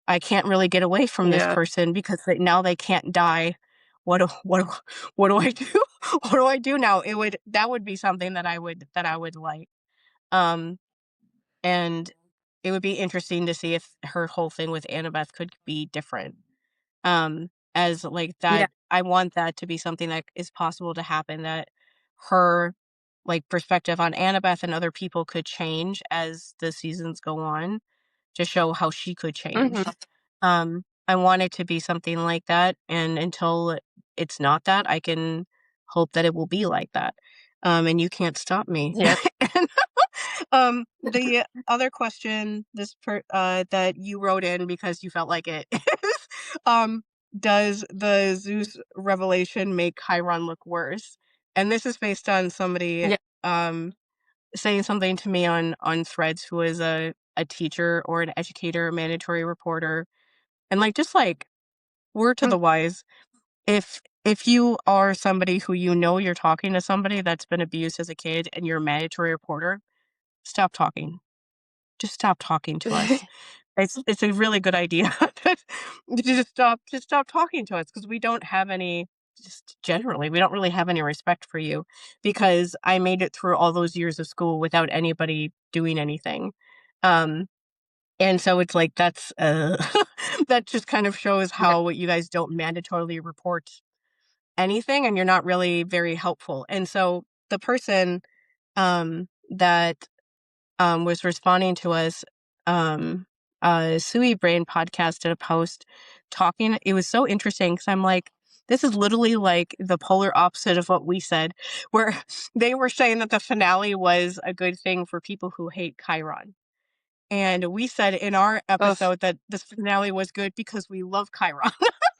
I can't really get away from this Yeah. person because now they can't die. What do I do? What do I do now? That would be something that I would like. Um, and it would be interesting to see if her whole thing with Annabeth could be different. As like Yeah. that, I want that to be something that is possible to happen, that her like perspective on Annabeth and other people could change as the seasons go on, to show how she could change. Mhm. I want it to be something like that, and until it's not that, I can hope that it will be like that. And you can't stop me. Yep. The other question that you wrote in because you felt like it is, does the Zeus revelation make Chiron look worse? And this is based on somebody Yeah. saying something to me on Threads, who is a teacher or an educator, a mandatory reporter, and just word to Mm. the wise, if you are somebody who you're talking to somebody that's been abused as a kid and you're a mandatory reporter, stop talking. Just stop talking to us. It's a really good idea to just stop talking to us, because we don't have any, just generally, we don't really have any respect for you, because I made it through all those years of school without anybody doing anything. And so it's like, that's that just kind of shows Yeah. how you guys don't mandatorily report anything, and you're not really very helpful. And so the person that was responding to us, Sui Brain podcast did a post talking. It was so interesting because I'm like, this is literally like the polar opposite of what we said, where they were saying that the finale was a good thing for people who hate Chiron. And we said in our Ugh. episode that this finale was good because we love Chiron.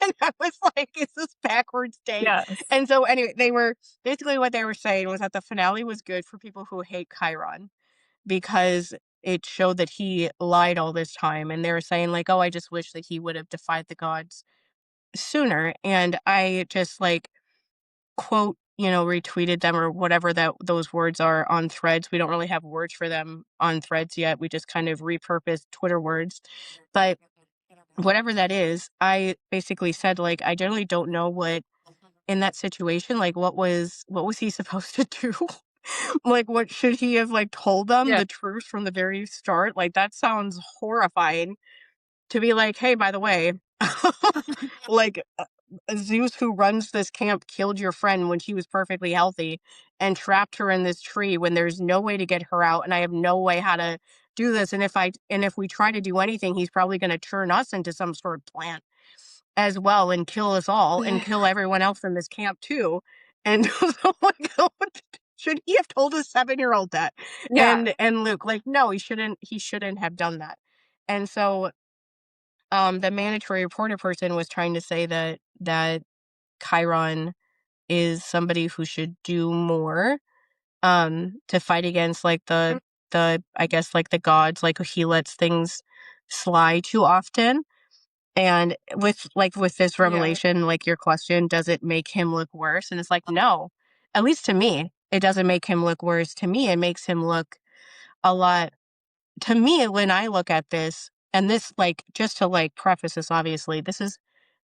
And I was like, is this backwards day? Yes. And so anyway, what they were saying was that the finale was good for people who hate Chiron, because it showed that he lied all this time. And they were saying like, oh, I just wish that he would have defied the gods sooner. And I just quote, retweeted them or whatever those words are on Threads. We don't really have words for them on Threads yet. We just kind of repurposed Twitter words. But whatever that is, I basically said, I generally don't know what, in that situation, what was he supposed to do? What should he have told them Yeah. the truth from the very start? That sounds horrifying, to be like, hey, by the way, like Zeus, who runs this camp, killed your friend when she was perfectly healthy and trapped her in this tree when there's no way to get her out, and I have no way how to do this. And if we try to do anything, he's probably going to turn us into some sort of plant as well and kill us all and kill everyone else in this camp too. And so, should he have told a 7-year-old that? Yeah. And Luke, no, he shouldn't have done that. And so the mandatory reporter person was trying to say that Chiron is somebody who should do more to fight against Mm. the I guess the gods, he lets things slide too often. And with this Yeah. revelation, your question, does it make him look worse? And it's no. At least to me, it doesn't make him look worse. To me, it makes him look a lot. To me, when I look at this, and this, just to preface this, obviously, this is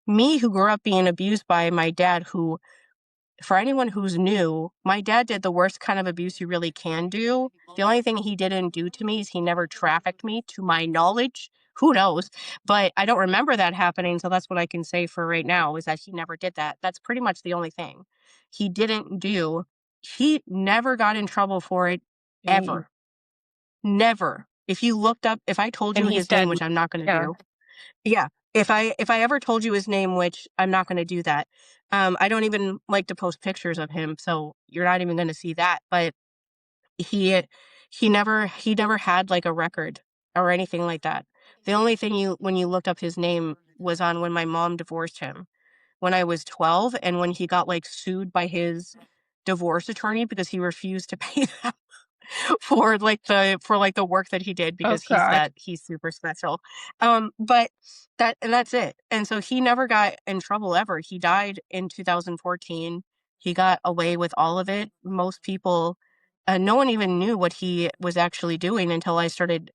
me who grew up being abused by my dad, who, for anyone who's new, my dad did the worst kind of abuse you really can do. The only thing he didn't do to me is he never trafficked me, to my knowledge. Who knows? But I don't remember that happening, so that's what I can say for right now, is that he never did that. That's pretty much the only thing he didn't do. He never got in trouble for it, ever. Never. If I told you And he's his name, dead. which I'm not going to Yeah. do. Yeah. If I ever told you his name, which I'm not going to do that. I don't even like to post pictures of him, so you're not even going to see that. But he never had a record or anything like that. The only thing when you looked up his name was on when my mom divorced him when I was 12, and when he got sued by his divorce attorney because he refused to pay them for the work that he did, Oh because God. he's super special. But that's it. And so he never got in trouble ever. He died in 2014. He got away with all of it. Most people, no one even knew what he was actually doing until I started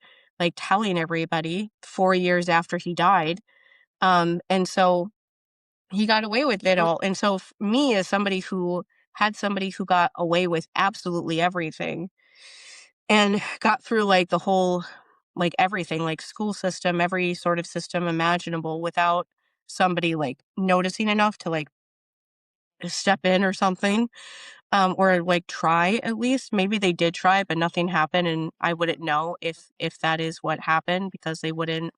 telling everybody 4 years after he died. And so he got away with it all. And so me, as somebody who had somebody who got away with absolutely everything and got through the whole everything, school system, every sort of system imaginable, without somebody noticing enough to step in or something, or like try at least. Maybe they did try, but nothing happened, and I wouldn't know if that is what happened because they wouldn't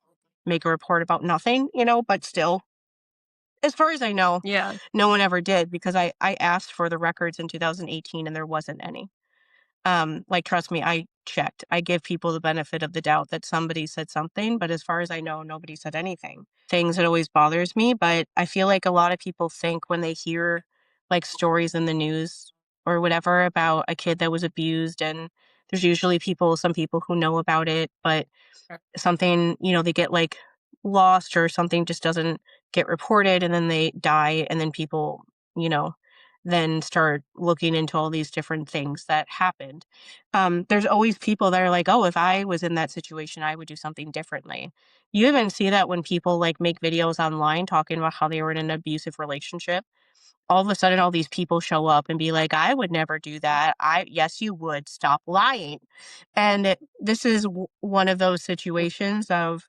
make a report about nothing, but still, as far as I know, Yeah. no one ever did because I asked for the records in 2018 and there wasn't any. Like, trust me, I checked. I give people the benefit of the doubt that somebody said something, but as far as I know, nobody said anything. Things that always bothers me, but I feel like a lot of people think when they hear like stories in the news or whatever about a kid that was abused, and there's usually some people who know about it, but something, they get like lost or something just doesn't get reported and then they die, and then people, then start looking into all these different things that happened. There's always people that are like, oh, if I was in that situation, I would do something differently. You even see that when people like make videos online talking about how they were in an abusive relationship. All of a sudden, all these people show up and be like, I would never do that. Yes, you would. Stop lying. And this is one of those situations of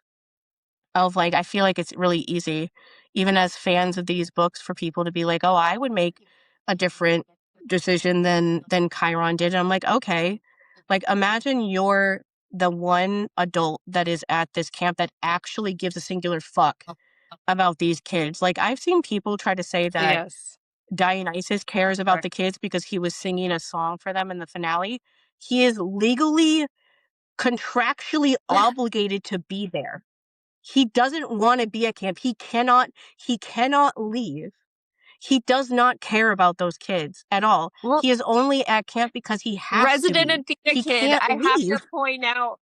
like, I feel like it's really easy, even as fans of these books, for people to be like, oh, I would make a different decision than Chiron did. And I'm like, okay, like, imagine you're the one adult that is at this camp that actually gives a singular fuck about these kids. Like, I've seen people try to say that Yes. Dionysus cares about the kids because he was singing a song for them in the finale. He is legally, contractually obligated to be there. He doesn't want to be at camp. He cannot leave. He does not care about those kids at all. Well, He is only at camp because he has Resident to be. Athena He Kid, can't I have leave. to point out.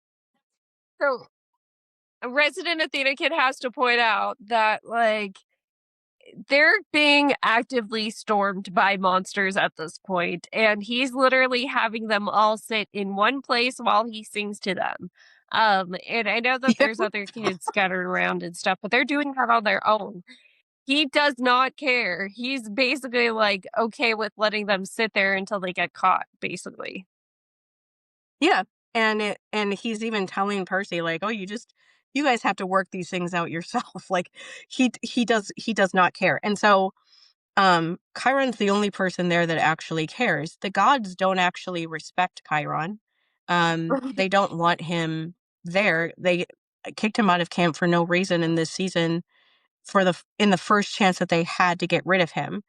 So, Resident Athena Kid has to point out that, like, they're being actively stormed by monsters at this point, and he's literally having them all sit in one place while he sings to them. And I know that there's other kids scattered around and stuff, but they're doing that on their own. He does not care. He's basically like okay with letting them sit there until they get caught, basically. Yeah. And he's even telling Percy, like, oh, you guys have to work these things out yourself. Like, he does not care. And so Chiron's the only person there that actually cares. The gods don't actually respect Chiron. They don't want him there. They kicked him out of camp for no reason in this season, in the first chance that they had to get rid of him,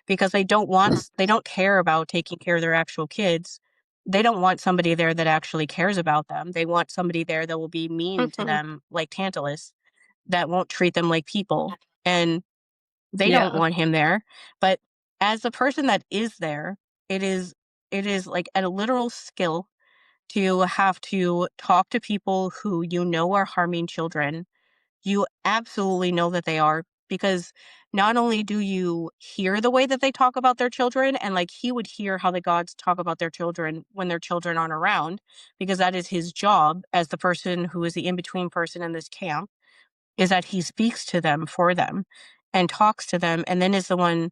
because they don't care about taking care of their actual kids. They don't want somebody there that actually cares about them. They want somebody there that will be mean to them, like Tantalus, that won't treat them like people. And they don't want him there. But as the person that is there, it is like a literal skill to have to talk to people who are harming children. You absolutely know that they are, because not only do you hear the way that they talk about their children, and like he would hear how the gods talk about their children when their children aren't around, because that is his job as the person who is the in-between person in this camp, is that he speaks to them for them and talks to them, and then is the one.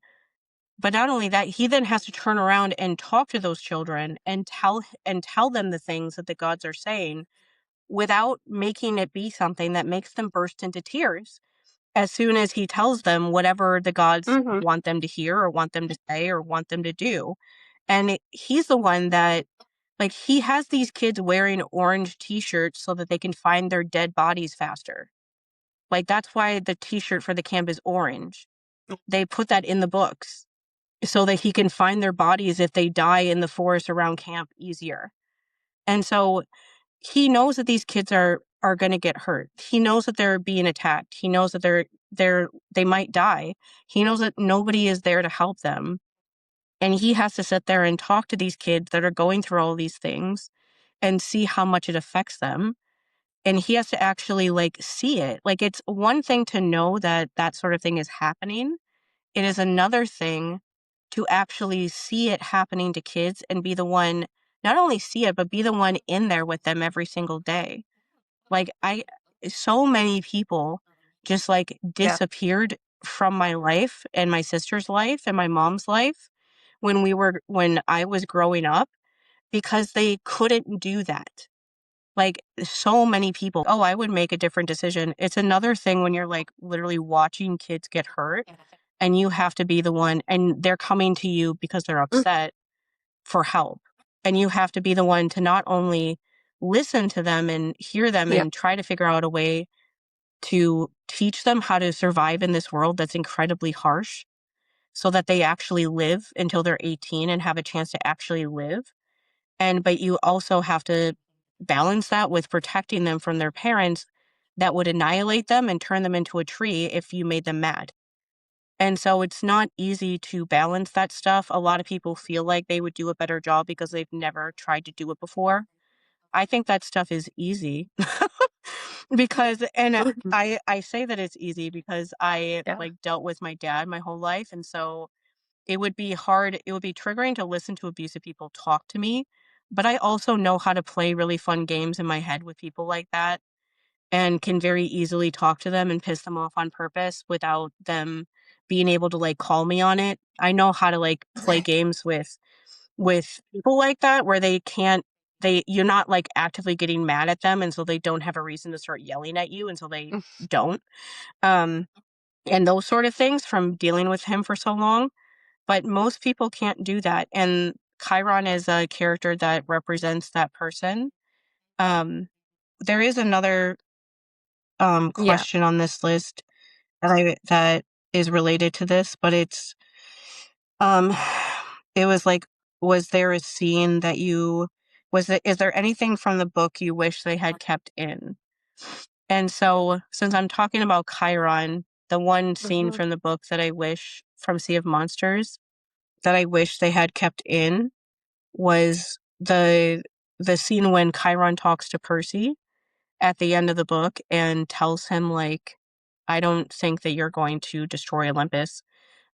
But not only that, he then has to turn around and talk to those children and tell them the things that the gods are saying, without making it be something that makes them burst into tears as soon as he tells them whatever the gods want them to hear or want them to say or want them to do. And he's the one that, like, he has these kids wearing orange t-shirts so that they can find their dead bodies faster. Like, that's why the t-shirt for the camp is orange. They put that in the books so that he can find their bodies if they die in the forest around camp easier. And so he knows that these kids are going to get hurt. He knows that they're being attacked. He knows that they might die. He knows that nobody is there to help them. And he has to sit there and talk to these kids that are going through all these things and see how much it affects them. And he has to actually, like, see it. Like, it's one thing to know that that sort of thing is happening. It is another thing to actually see it happening to kids and be the one, not only see it, but be the one in there with them every single day. Like, so many people just like disappeared from my life and my sister's life and my mom's life when I was growing up, because they couldn't do that. Like, so many people, oh, I would make a different decision. It's another thing when you're like literally watching kids get hurt and you have to be the one, and they're coming to you because they're upset. for help. And you have to be the one to not only listen to them and hear them Yeah. and try to figure out a way to teach them how to survive in this world that's incredibly harsh so that they actually live until they're 18 and have a chance to actually live. But you also have to balance that with protecting them from their parents that would annihilate them and turn them into a tree if you made them mad. And so it's not easy to balance that stuff. A lot of people feel like they would do a better job because they've never tried to do it before. I think that stuff is easy. Because, and Mhm. I say that it's easy because I Yeah. like dealt with my dad my whole life. And so it would be hard, it would be triggering to listen to abusive people talk to me. But I also know how to play really fun games in my head with people like that and can very easily talk to them and piss them off on purpose without them being able to like call me on it. I know how to like play games with people like that where you're not like actively getting mad at them, and so they don't have a reason to start yelling at you, and so they don't. And those sort of things from dealing with him for so long. But most people can't do that. And Chiron is a character that represents that person. There is another Yeah. question on this list that is related to this, but it's it was like, was there a scene that is there anything from the book you wish they had kept in? And so since I'm talking about Chiron, the one scene Mhm. from the book that I wish from Sea of Monsters that I wish they had kept in was the scene when Chiron talks to Percy at the end of the book and tells him like, I don't think that you're going to destroy Olympus.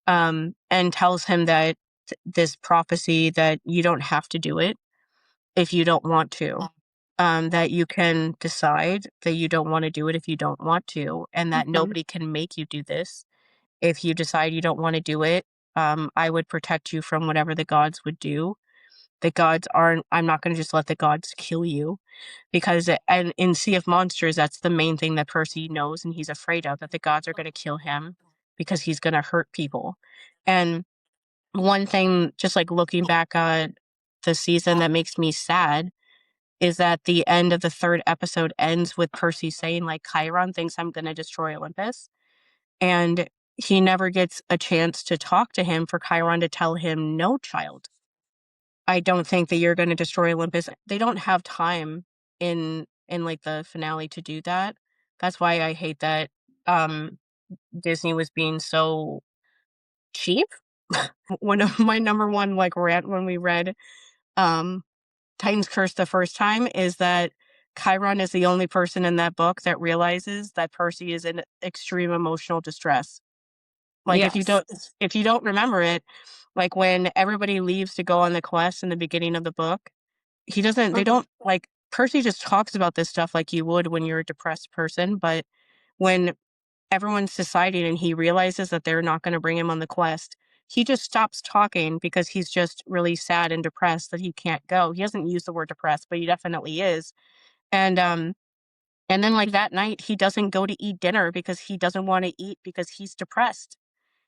And tells him that this prophecy that you don't have to do it if you don't want to. That you can decide that you don't want to do it if you don't want to, and that Mhm. nobody can make you do this. If you decide you don't want to do it, I would protect you from whatever the gods would do. The gods aren't, I'm not going to just let the gods kill you because, and in Sea of Monsters, that's the main thing that Percy knows and he's afraid of, that the gods are going to kill him because he's going to hurt people. And one thing, just like looking back at the season that makes me sad is that the end of the third episode ends with Percy saying like, Chiron thinks I'm going to destroy Olympus. And he never gets a chance to talk to him for Chiron to tell him, no, child, I don't think that you're going to destroy Olympus. They don't have time in like the finale to do that. That's why I hate that Disney was being so cheap. One of my number one like rant when we read um Titan's Curse the first time is that Chiron is the only person in that book that realizes that Percy is in extreme emotional distress. Like Yes. if you don't remember it, like when everybody leaves to go on the quest in the beginning of the book, they don't like Percy just talks about this stuff like you would when you're a depressed person, but when everyone's deciding and he realizes that they're not going to bring him on the quest, he just stops talking because he's just really sad and depressed that he can't go. He doesn't use the word depressed, but he definitely is. And then like that night he doesn't go to eat dinner because he doesn't want to eat because he's depressed.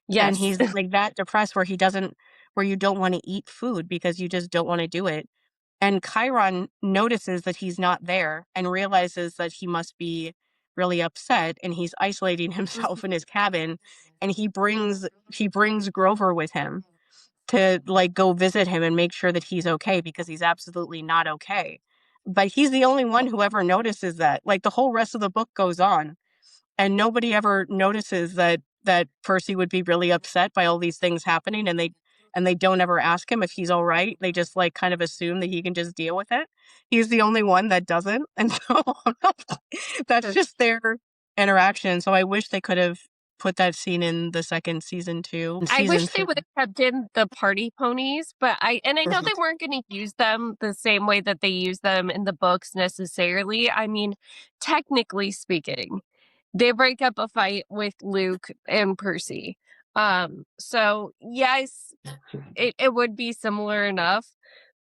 And Yes. he's like that depressed where where you don't want to eat food because you just don't want to do it. And Chiron notices that he's not there and realizes that he must be really upset, and he's isolating himself in his cabin, and he brings Grover with him to like go visit him and make sure that he's okay because he's absolutely not okay. But he's the only one who ever notices that. Like the whole rest of the book goes on and nobody ever notices that Percy would be really upset by all these things happening, and they don't ever ask him if he's all right. They just like kind of assume that he can just deal with it. He's the only one that doesn't. And so that's just their interaction. So I wish they could have put that scene in the second season too. I Season wish they three. would have kept in the party ponies, but I know they weren't going to use them the same way that they use them in the books necessarily. I mean, technically speaking, they break up a fight with Luke and Percy. So yes, it would be similar enough.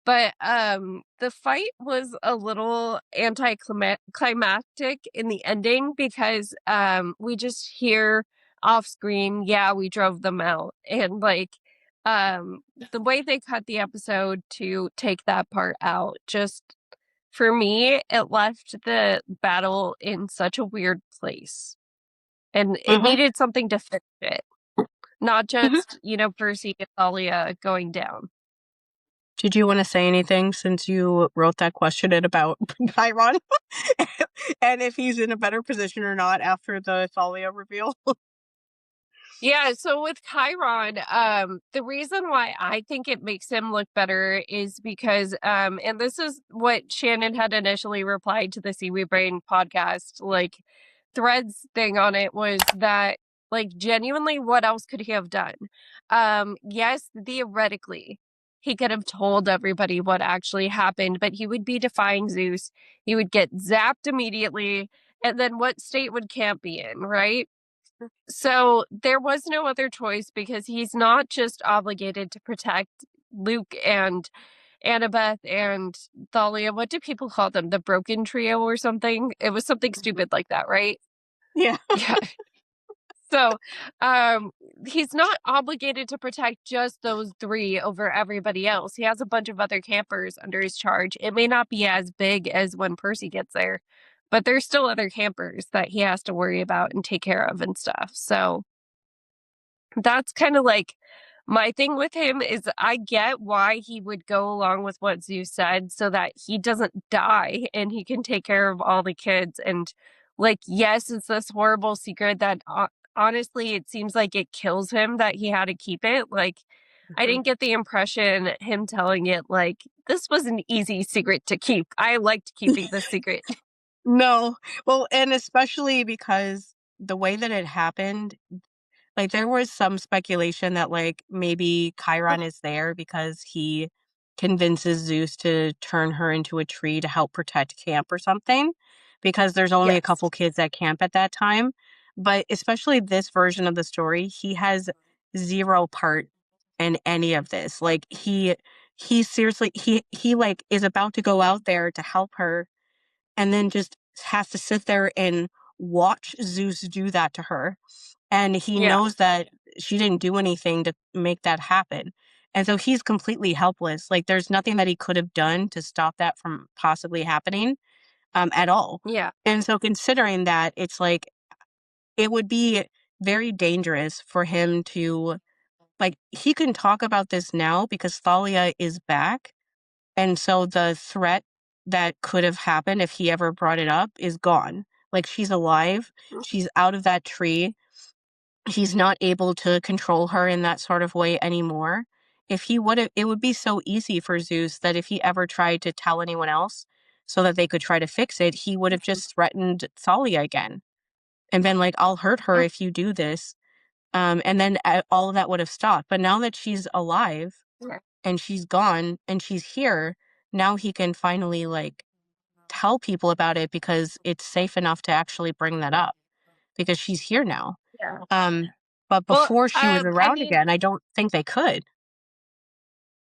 But the fight was a little anticlimactic in the ending because we just hear off screen, yeah, we drove them out. And like the way they cut the episode to take that part out, just for me, it left the battle in such a weird place. And it needed something to fix it. Not just, Percy and Thalia going down. Did you want to say anything since you wrote that question in about Chiron? And if he's in a better position or not after the Thalia reveal? Yeah, so with Chiron, the reason why I think it makes him look better is because, and this is what Shannon had initially replied to the Seaweed Brain podcast, like, threads thing on it was that, like, genuinely, what else could he have done? Yes, theoretically, he could have told everybody what actually happened, but he would be defying Zeus. He would get zapped immediately, and then what state would Camp be in, right? So there was no other choice because he's not just obligated to protect Luke and Annabeth and Thalia. What do people call them? The broken trio or something? It was something stupid like that, right? Yeah. Yeah. So he's not obligated to protect just those three over everybody else. He has a bunch of other campers under his charge. It may not be as big as when Percy gets there, but there's still other campers that he has to worry about and take care of and stuff. So that's kind of like my thing with him is I get why he would go along with what Zeus said so that he doesn't die and he can take care of all the kids. And like, yes, it's this horrible secret that honestly, it seems like it kills him that he had to keep it. Like, I didn't get the impression him telling it like, this was an easy secret to keep. I liked keeping the secret. No. Well, and especially because the way that it happened, like there was some speculation that like maybe Chiron is there because he convinces Zeus to turn her into a tree to help protect camp or something, because there's only a couple kids at camp at that time. But especially this version of the story, he has zero part in any of this. Like he seriously he like is about to go out there to help her and then just has to sit there and watch Zeus do that to her. And he knows that she didn't do anything to make that happen. And so he's completely helpless. Like there's nothing that he could have done to stop that from possibly happening at all. Yeah. And so considering that, it's like it would be very dangerous for him to, like, he can talk about this now because Thalia is back. And so the threat that could have happened if he ever brought it up is gone. Like she's alive. She's out of that tree. He's not able to control her in that sort of way anymore. If he would have, it would be so easy for Zeus that if he ever tried to tell anyone else so that they could try to fix it, he would have just threatened Thalia again and been like, I'll hurt her if you do this. And then all of that would have stopped. But now that she's alive and she's gone and she's here, now he can finally like tell people about it because it's safe enough to actually bring that up because she's here now. Yeah. But before she was around again, I don't think they could.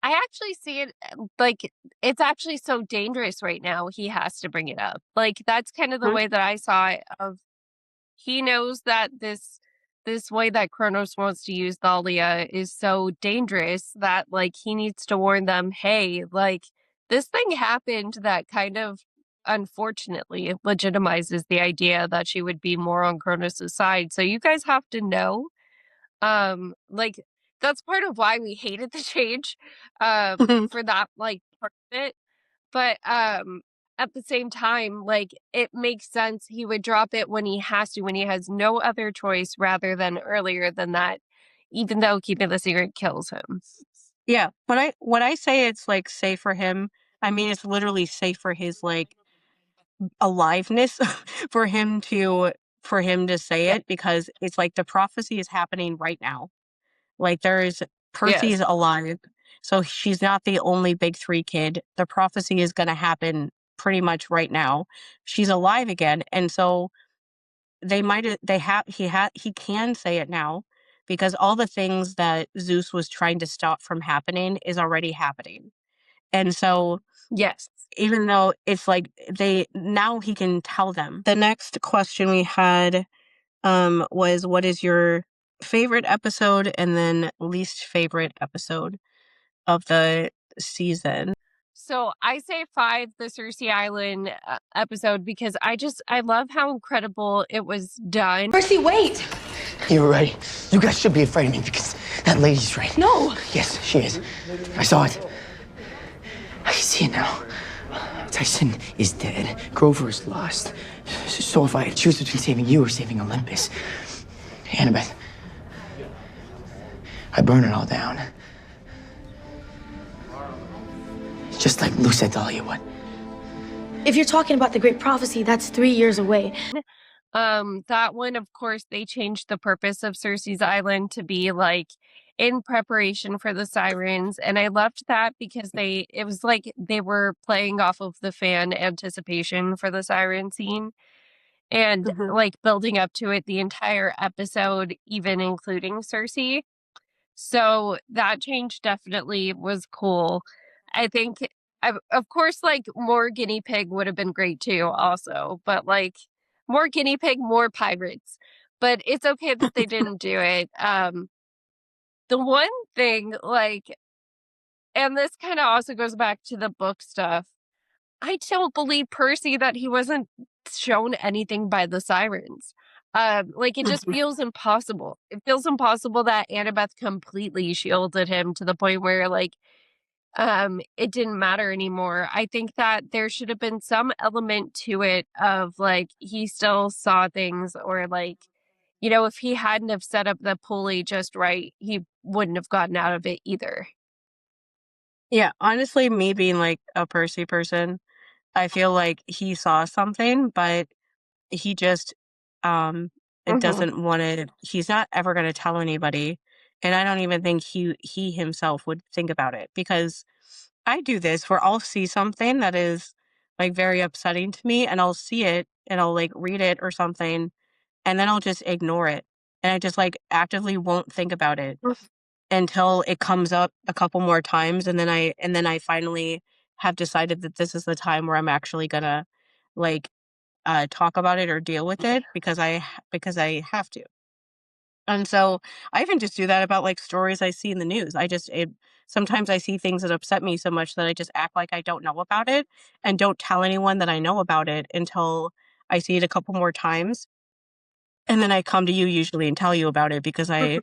I actually see it like it's actually so dangerous right now. He has to bring it up. Like that's kind of the way that I saw it. Of he knows that this way that Kronos wants to use Thalia is so dangerous that like he needs to warn them. Hey, like this thing happened that kind of unfortunately legitimizes the idea that she would be more on Kronos' side. So you guys have to know. Like that's part of why we hated the change for that like part of it. But at the same time, like it makes sense he would drop it when he has to, when he has no other choice rather than earlier than that, even though keeping the secret kills him. Yeah. When I say it's like safe for him, I mean it's literally safe for his like aliveness for him to say it, because it's like the prophecy is happening right now. Like Percy's alive, so she's not the only big three kid. The prophecy is going to happen pretty much right now. She's alive again, and so he can say it now because all the things that Zeus was trying to stop from happening is already happening. And so even though it's like now he can tell them. The next question we had was, what is your favorite episode and then least favorite episode of the season. So I say 5, the Cersei Island episode, because I love how incredible it was done. Percy, wait! You're right. You guys should be afraid of me because that lady's right. No! Yes, she is. I saw it. I see it now. Tyson is dead. Grover is lost. So if I choose between saving you or saving Olympus, Annabeth, I burn it all down. Just like Lou said to Hollywood. If you're talking about the Great Prophecy, that's 3 years away. That one, of course, they changed the purpose of Cersei's Island to be like in preparation for the sirens, and I loved that because it was like they were playing off of the fan anticipation for the siren scene and like building up to it the entire episode, even including Cersei. So that change definitely was cool. I think, of course, like more guinea pig would have been great too, also, but like more guinea pig, more pirates. But it's okay that they didn't do it. The one thing, like, and this kind of also goes back to the book stuff. I don't believe Percy that he wasn't shown anything by the sirens. Like it just feels impossible. It feels impossible that Annabeth completely shielded him to the point where like it didn't matter anymore. I think that there should have been some element to it of like he still saw things, or like, you know, if he hadn't have set up the pulley just right, he wouldn't have gotten out of it either. Yeah, honestly, me being like a Percy person, I feel like he saw something, but he just it doesn't want to, he's not ever going to tell anybody, and I don't even think he himself would think about it, because I do this where I'll see something that is like very upsetting to me, and I'll see it and I'll like read it or something, and then I'll just ignore it, and I just like actively won't think about it until it comes up a couple more times, and then I finally have decided that this is the time where I'm actually gonna like talk about it or deal with it, because I have to. And so I even just do that about like stories I see in the news. Sometimes I see things that upset me so much that I just act like I don't know about it and don't tell anyone that I know about it until I see it a couple more times. And then I come to you usually and tell you about it because I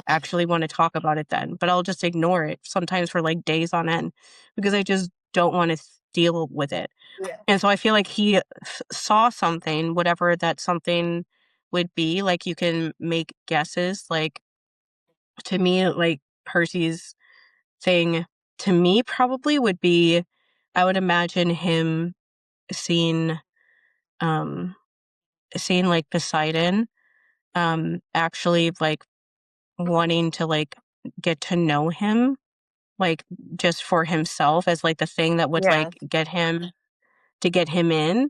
actually want to talk about it then. But I'll just ignore it sometimes for like days on end because I just don't want to deal with it. Yeah. And so I feel like he saw something, whatever that something would be. Like you can make guesses. Like to me, like Percy's thing to me probably would be, I would imagine him seeing like Poseidon actually like wanting to like get to know him, like just for himself as like the thing that would like get him in,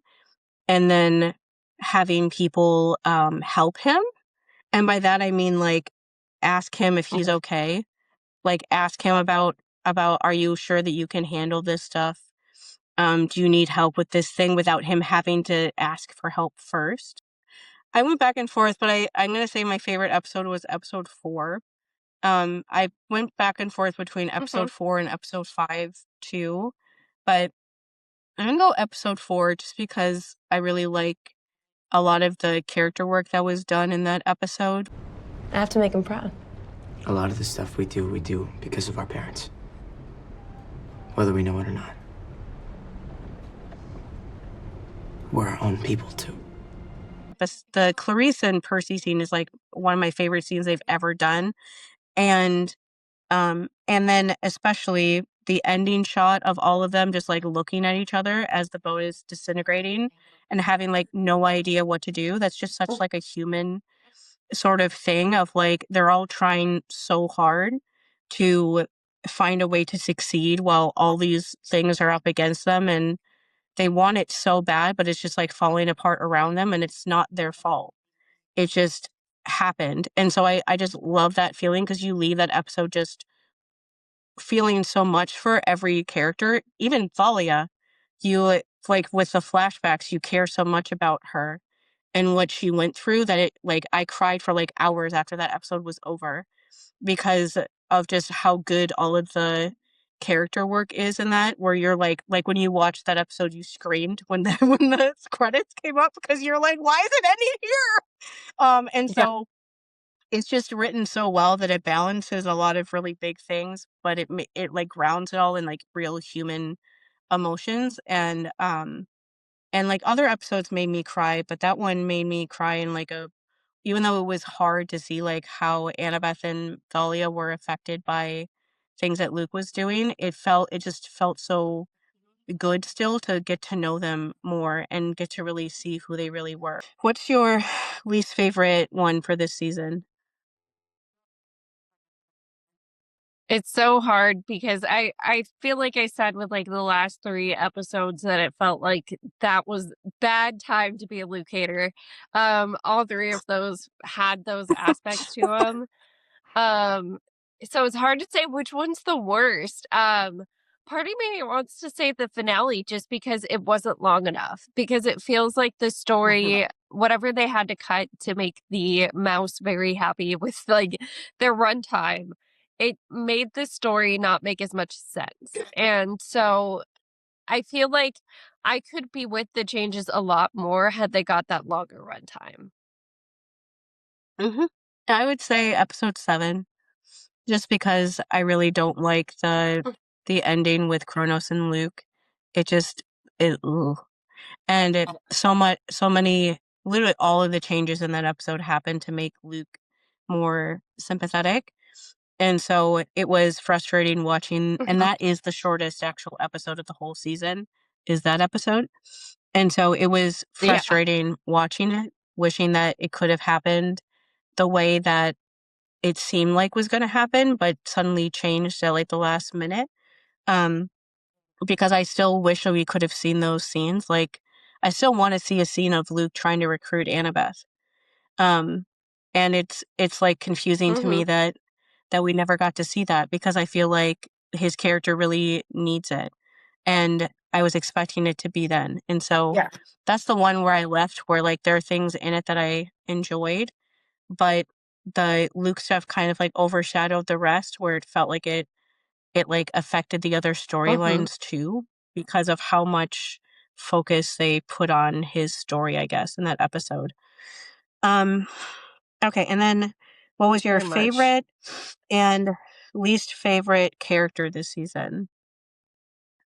and then having people help him. And by that I mean like ask him if he's okay, like ask him about are you sure that you can handle this stuff, do you need help with this thing, without him having to ask for help first. I went back and forth, but I'm going to say my favorite episode was episode 4. I went back and forth between episode 4 and episode 5 too, but I'm going to go episode 4 just because I really like a lot of the character work that was done in that episode. I have to make him proud. A lot of the stuff we do because of our parents. Whether we know it or not. We're our own people too. The Clarissa and Percy scene is like one of my favorite scenes they've ever done. And then especially the ending shot of all of them just like looking at each other as the boat is disintegrating and having like no idea what to do. That's just such like a human sort of thing of like they're all trying so hard to find a way to succeed while all these things are up against them, and they want it so bad, but it's just like falling apart around them, and it's not their fault. It just happened. And so I just love that feeling, because you leave that episode just feeling so much for every character. Even Thalia, you like with the flashbacks, you care so much about her. and what she went through, that it, like, I cried for like hours after that episode was over because of just how good all of the character work is in that, where you're like when you watched that episode, you screamed when the when the credits came up because you're like, why isn't any here? And Yeah. so it's just written so well that it balances a lot of really big things, but it like grounds it all in like real human emotions. And like other episodes made me cry, but that one made me cry in like a, even though it was hard to see like how Annabeth and Thalia were affected by things that Luke was doing, it just felt so good still to get to know them more and get to really see who they really were. What's your least favorite one for this season? It's so hard because I feel like I said with like the last 3 episodes that it felt like that was bad time to be a Luke hater. All 3 of those had those aspects to them. So it's hard to say which one's the worst. Part of me wants to say the finale just because it wasn't long enough, because it feels like the story, whatever they had to cut to make the mouse very happy with like their runtime, it made the story not make as much sense. And so I feel like I could be with the changes a lot more had they got that longer runtime. I would say episode 7, just because I really don't like the ending with Kronos and Luke. It just ugh. And so many, literally all of the changes in that episode happened to make Luke more sympathetic. And so it was frustrating watching, and that is the shortest actual episode of the whole season, is that episode. And so it was frustrating watching it, wishing that it could have happened the way that it seemed like was going to happen, but suddenly changed at like the last minute. Because I still wish that we could have seen those scenes. Like, I still want to see a scene of Luke trying to recruit Annabeth. And it's like confusing to me that we never got to see that, because I feel like his character really needs it. And I was expecting it to be then. And so that's the one where I left, where like there are things in it that I enjoyed, but the Luke stuff kind of like overshadowed the rest, where it felt like it like affected the other storylines too, because of how much focus they put on his story, I guess, in that episode. Okay, and then what was your favorite and least favorite character this season?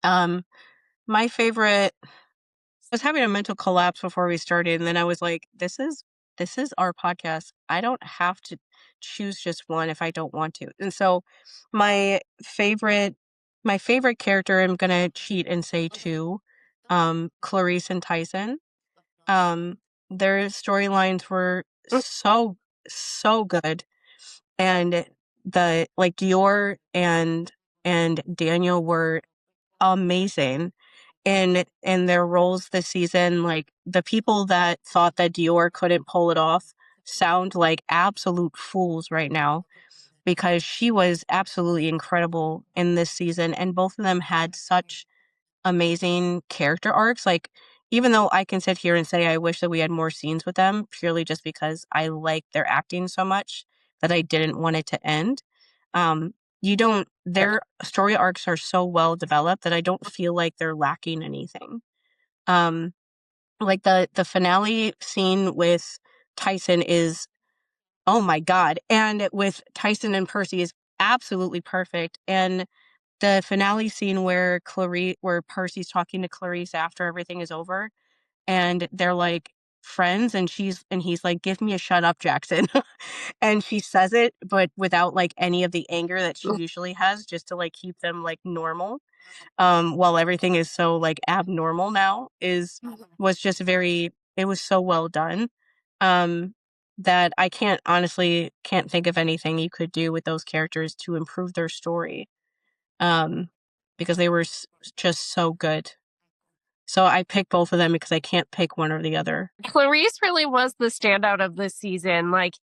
My favorite, I was having a mental collapse before we started, and then I was like, this is our podcast. I don't have to choose just one if I don't want to. And so my favorite character, I'm gonna cheat and say 2, Clarice and Tyson. Their storylines were so good, and the like Dior and Daniel were amazing in their roles this season. Like, the people that thought that Dior couldn't pull it off sound like absolute fools right now, because she was absolutely incredible in this season, and both of them had such amazing character arcs. Like, even though I can sit here and say I wish that we had more scenes with them, purely just because I like their acting so much that I didn't want it to end. Their story arcs are so well developed that I don't feel like they're lacking anything. Like the finale scene with Tyson is, oh my God. And with Tyson and Percy is absolutely perfect. And the finale scene where Percy's talking to Clarice after everything is over, and they're like friends, and he's like, give me a shut up, Jackson. And she says it, but without like any of the anger that she usually has, just to like keep them like normal. While everything is so like abnormal now, was just it was so well done. That I honestly can't think of anything you could do with those characters to improve their story. Because they were just so good. So I picked both of them because I can't pick one or the other. Clarice really was the standout of this season. Like,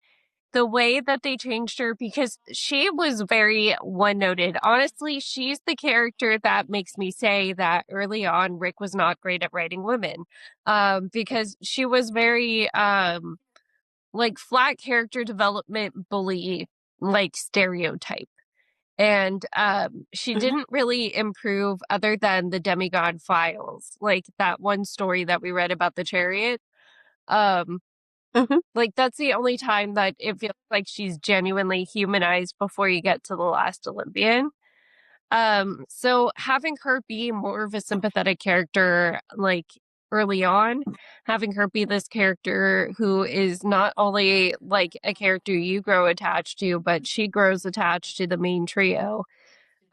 the way that they changed her, because she was very one-noted. Honestly, she's the character that makes me say that early on Rick was not great at writing women, because she was very like flat character development bully like stereotype. And she didn't really improve other than the Demigod Files, like that one story that we read about the chariot. Um, Mhm. like that's the only time that it feels like she's genuinely humanized before you get to the last Olympian. So having her be more of a sympathetic character, like early on, having her be this character who is not only like a character you grow attached to, but she grows attached to the main trio.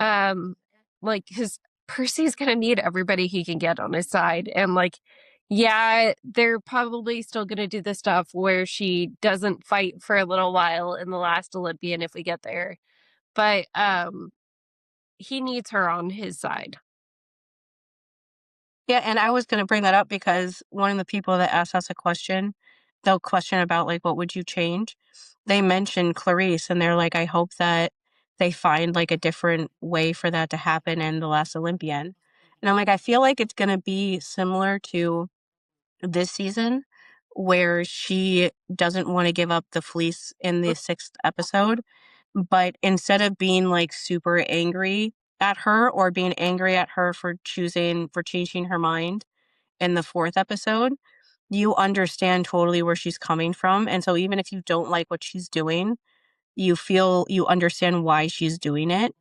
Like, because Percy's gonna need everybody he can get on his side, and like, yeah, they're probably still gonna do the stuff where she doesn't fight for a little while in the last Olympian if we get there, but he needs her on his side. Yeah, and I was gonna bring that up because one of the people that asked us a question, the question about like what would you change? They mentioned Clarice and they're like, I hope that they find like a different way for that to happen in The Last Olympian. And I'm like, I feel like it's gonna be similar to this season where she doesn't want to give up the fleece in the 6th episode, but instead of being like super angry at her or being angry at her for changing her mind in the 4th episode, you understand totally where she's coming from. And so even if you don't like what she's doing, you understand why she's doing it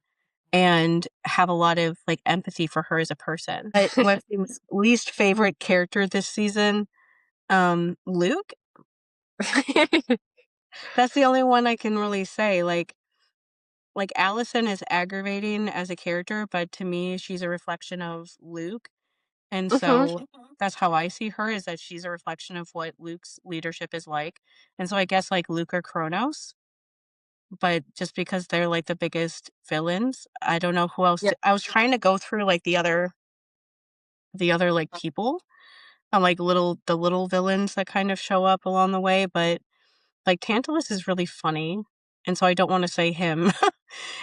and have a lot of like empathy for her as a person. But what's my least favorite character this season? Luke? That's the only one I can really say. Like Alison is aggravating as a character, but to me, she's a reflection of Luke. And Mhm. so that's how I see her, is that she's a reflection of what Luke's leadership is like. And so I guess like Luke or Kronos, but just because they're like the biggest villains, I don't know who else. Yeah. I was trying to go through like the other like people, like the little villains that kind of show up along the way, but like Tantalus is really funny. And so I don't want to say him.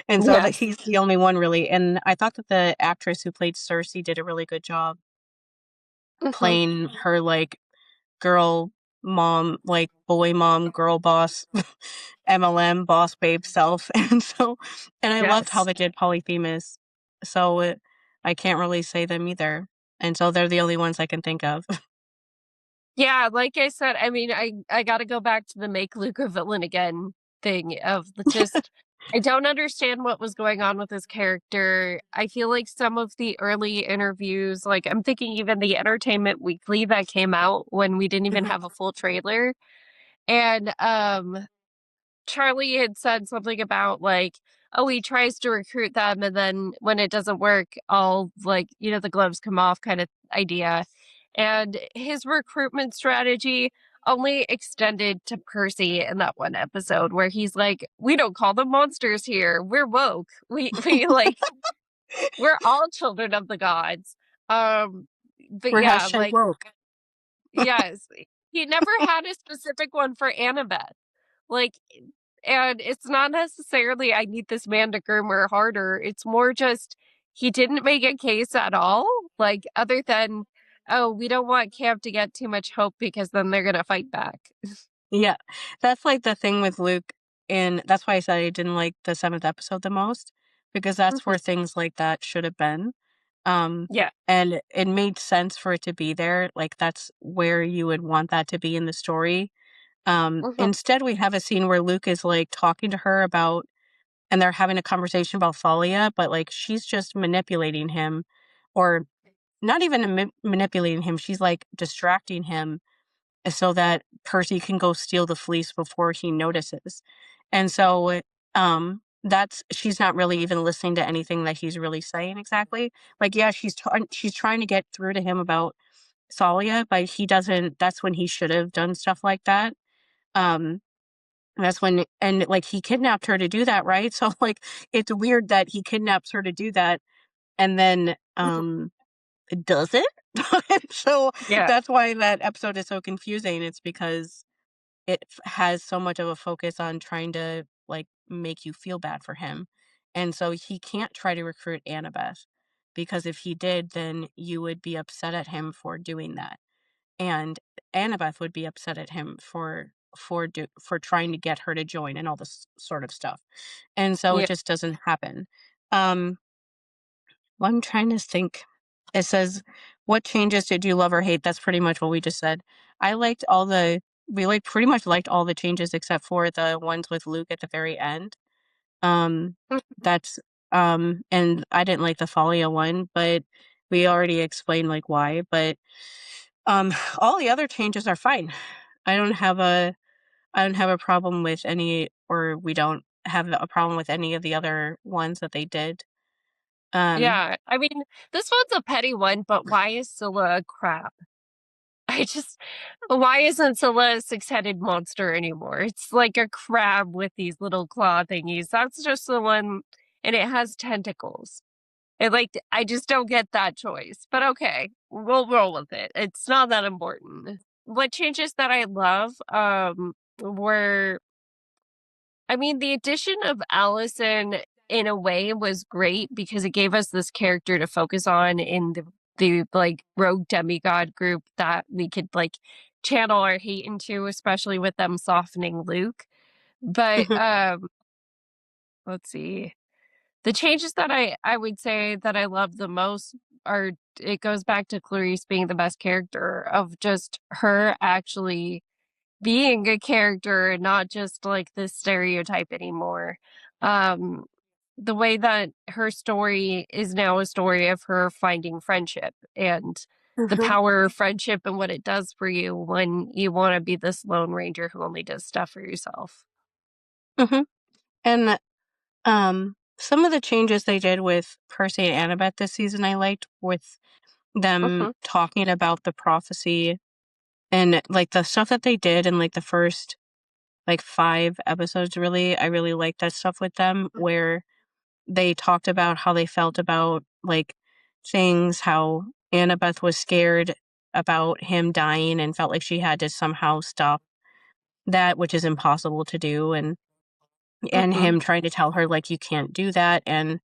And so that Yes. he's the only one really. And I thought that the actress who played Cersei did a really good job Mhm. playing her like girl mom, like boy mom, girl boss, MLM boss babe self. And I loved how Yes. they did Polyphemus. So I can't really say them either. And so they're the only ones I can think of. Yeah, like I said, I mean, I got to go back to the make Luke a villain again thing of just I don't understand what was going on with his character. I feel like some of the early interviews, like I'm thinking even the Entertainment Weekly that came out when we didn't even have a full trailer, and Charlie had said something about like, oh, he tries to recruit them, and then when it doesn't work, all like, the gloves come off kind of idea. And his recruitment strategy only extended to Percy in that one episode where he's like, we don't call them monsters here. We're woke. We like, we're all children of the gods. But We're yeah, hashtag like, woke. yes, he never had a specific one for Annabeth. Like, and it's not necessarily I need this man to groom her harder. It's more just he didn't make a case at all. Like, other than, oh, we don't want Camp to get too much hope because then they're gonna fight back. Yeah. That's like the thing with Luke. And that's why I said I didn't like the 7th episode the most, because that's Mhm. where things like that should have been. Yeah. And it made sense for it to be there. Like that's where you would want that to be in the story. Mhm. Instead we have a scene where Luke is like talking to her about, and they're having a conversation about Thalia, but like she's just manipulating him, or not even manipulating him. She's like distracting him so that Percy can go steal the fleece before he notices. And so that's she's not really even listening to anything that he's really saying exactly. Like yeah, she's trying to get through to him about Thalia, but he doesn't. That's when he should have done stuff like that. Um that's when, and like he kidnapped her to do that, right? So like it's weird that he kidnaps her to do that and then Mhm. does it. And so Yeah. that's why that episode is so confusing. It's because has so much of a focus on trying to like make you feel bad for him. And so he can't try to recruit Annabeth, because if he did, then you would be upset at him for doing that. And Annabeth would be upset at him for trying to get her to join and all this sort of stuff. And so it Yeah. just doesn't happen. Well, I'm trying to think. It says, what changes did you love or hate? That's pretty much what we just said. We pretty much liked all the changes except for the ones with Luke at the very end. That's and I didn't like the Thalia one, but we already explained like why. But all the other changes are fine. I don't have a problem with any, or we don't have a problem with any of the other ones that they did. Yeah. I mean, this one's a petty one, but why is Scylla a crab? Why isn't Scylla a six-headed monster anymore? It's like a crab with these little claw thingies. That's just the one, and it has tentacles. I just don't get that choice. But okay, we'll roll with it. It's not that important. What changes that I love were, I mean, the addition of Alison in a way was great because it gave us this character to focus on in the like rogue demigod group that we could like channel our hate into, especially with them softening Luke. But let's see. The changes that I would say that I love the most are, it goes back to Clarice being the best character, of just her actually being a character and not just like this stereotype anymore. The way that her story is now a story of her finding friendship and the power of friendship and what it does for you when you want to be this lone ranger who only does stuff for yourself. And some of the changes they did with Percy and Annabeth this season I liked, with them talking about the prophecy and like the stuff that they did in like the first like 5 episodes. Really, I really liked that stuff with them, where they talked about how they felt about like things, how Annabeth was scared about him dying and felt like she had to somehow stop that, which is impossible to do, and him trying to tell her like you can't do that, and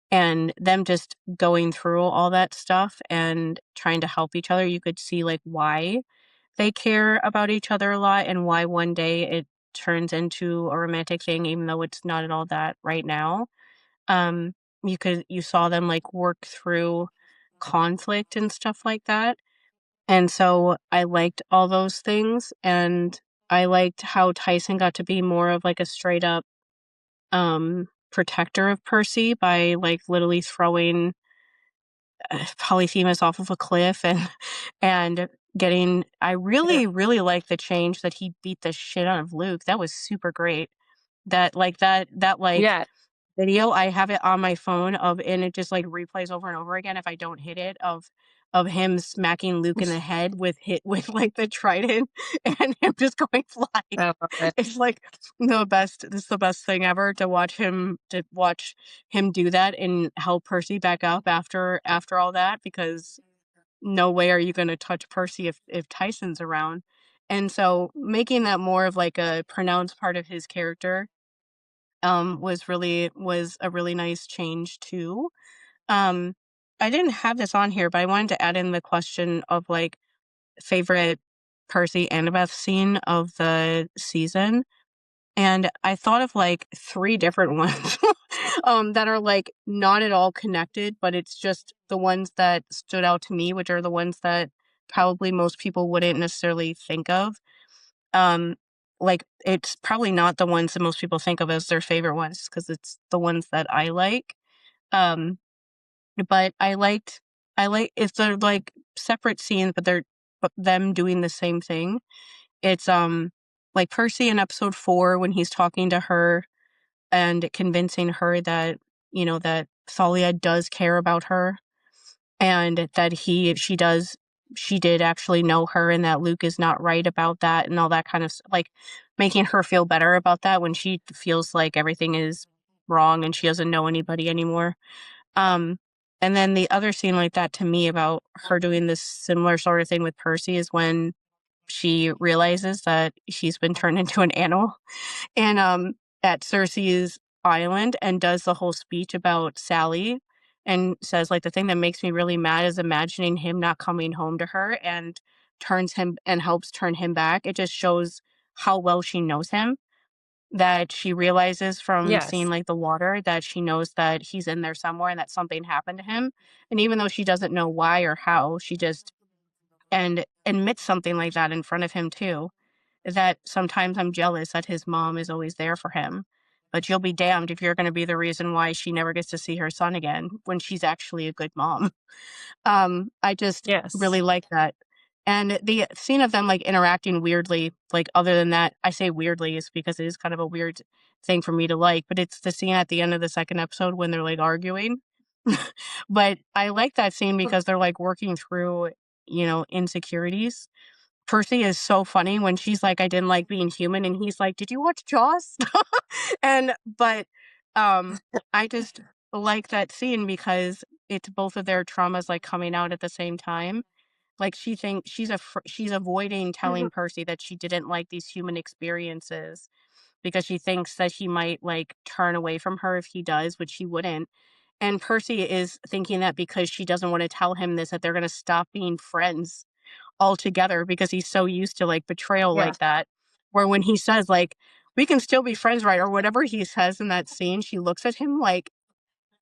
them just going through all that stuff and trying to help each other. You could see like why they care about each other a lot, and why one day it turns into a romantic thing, even though it's not at all that right now. You saw them like work through conflict and stuff like that. And so I liked all those things, and I liked how Tyson got to be more of like a straight up protector of Percy by like literally throwing Polyphemus off of a cliff and getting. I really like the change that he beat the shit out of Luke. That was super great. That Yeah. video, I have it on my phone and it just like replays over and over again if I don't hit it, of him smacking Luke in the head with like the trident and him just going flying. I love it. It's like the best. This is the best thing ever to watch him do that and help Percy back up after all that, because no way are you going to touch Percy if Tyson's around. And so making that more of like a pronounced part of his character was a really nice change too. I didn't have this on here, but I wanted to add in the question of like favorite Percy Annabeth scene of the season. And I thought of like 3 different ones that are like not at all connected, but it's just the ones that stood out to me, which are the ones that probably most people wouldn't necessarily think of. Like it's probably not the ones that most people think of as their favorite ones, because it's the ones that I like. But I like if they're like separate scenes, but they're them doing the same thing. It's like Percy in episode 4 when he's talking to her and convincing her that that Thalia does care about her, and that she did actually know her, and that Luke is not right about that, and all that kind of like making her feel better about that when she feels like everything is wrong and she doesn't know anybody anymore. And then the other scene like that to me about her doing this similar sort of thing with Percy is when she realizes that she's been turned into an animal and at Cersei's island and does the whole speech about Sally and says like the thing that makes me really mad is imagining him not coming home to her and turns him and helps turn him back. It just shows how well she knows him, that she realizes from seeing Yes. like the water that she knows that he's in there somewhere and that something happened to him. And even though she doesn't know why or how, she just and admits something like that in front of him too, that sometimes I'm jealous that his mom is always there for him. But you'll be damned if you're going to be the reason why she never gets to see her son again when she's actually a good mom. I just really Yes. like that. And the scene of them like interacting weirdly, like other than that, I say weirdly is because it is kind of a weird thing for me to like, but it's the scene at the end of the second episode when they're like arguing. But I like that scene because they're like working through, insecurities. Percy is so funny when she's like, I didn't like being human, and he's like, did you watch Jaws? But I just like that scene because it's both of their traumas like coming out at the same time. Like she thinks she's avoiding telling Percy that she didn't like these human experiences because she thinks that he might like turn away from her if he does, which he wouldn't. And Percy is thinking that because she doesn't want to tell him this, that they're going to stop being friends altogether because he's so used to like betrayal Yeah. like that. Where when he says like, we can still be friends, right? Or whatever he says in that scene, she looks at him like,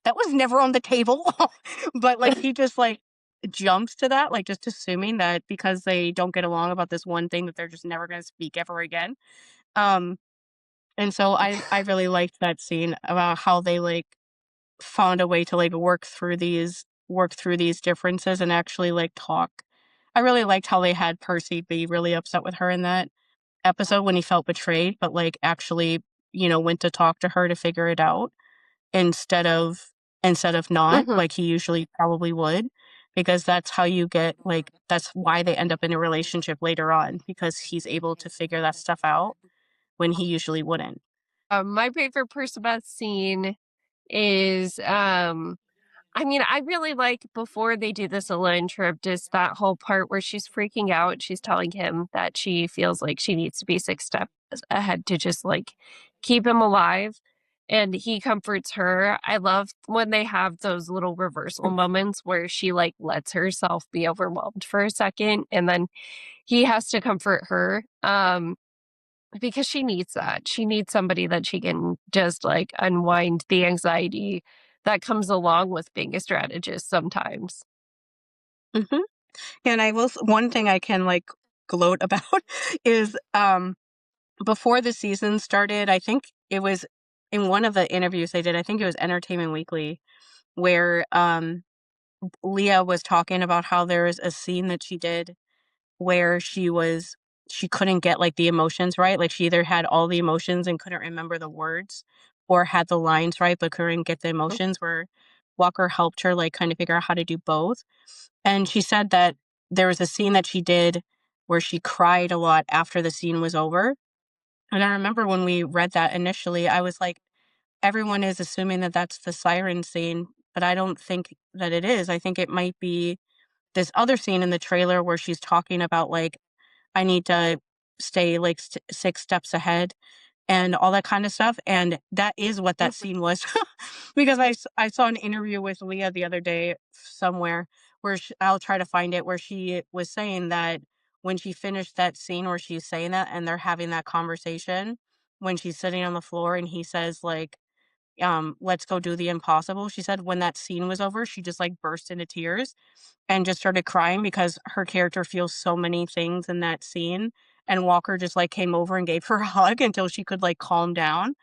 that was never on the table. But like he just like jumps to that, like just assuming that because they don't get along about this one thing that they're just never going to speak ever again. Um, and so I really liked that scene about how they like found a way to like work through these differences and actually like talk. I really liked how they had Percy be really upset with her in that episode when he felt betrayed, but like actually, went to talk to her to figure it out instead of not Mhm. like he usually probably would, because that's how you get like that's why they end up in a relationship later on, because he's able to figure that stuff out when he usually wouldn't. My favorite Percabeth scene is I mean, I really like before they do this alone trip, just that whole part where she's freaking out. She's telling him that she feels like she needs to be 6 steps ahead to just like keep him alive. And he comforts her. I love when they have those little reversal moments where she like lets herself be overwhelmed for a second and then he has to comfort her. Because she needs that. She needs somebody that she can just, like, unwind the anxiety that comes along with being a strategist sometimes. Hmm. And one thing I can like gloat about is before the season started, I think it was in one of the interviews they did, I think it was Entertainment Weekly, where Leah was talking about how there was a scene that she did where she couldn't get like the emotions right. Like she either had all the emotions and couldn't remember the words or had the lines right but couldn't get the emotions, where Walker helped her like kind of figure out how to do both. And she said that there was a scene that she did where she cried a lot after the scene was over. And I remember when we read that initially, I was like, everyone is assuming that that's the siren scene, but I don't think that it is. I think it might be this other scene in the trailer where she's talking about like, I need to stay like 6 steps ahead and all that kind of stuff. And that is what that scene was. Because I saw an interview with Leah the other day somewhere where I'll try to find it, where she was saying that when she finished that scene where she's saying that and they're having that conversation, when she's sitting on the floor and he says like, let's go do the impossible. She said when that scene was over, she just like burst into tears and just started crying because her character feels so many things in that scene. And Walker just like came over and gave her a hug until she could like calm down.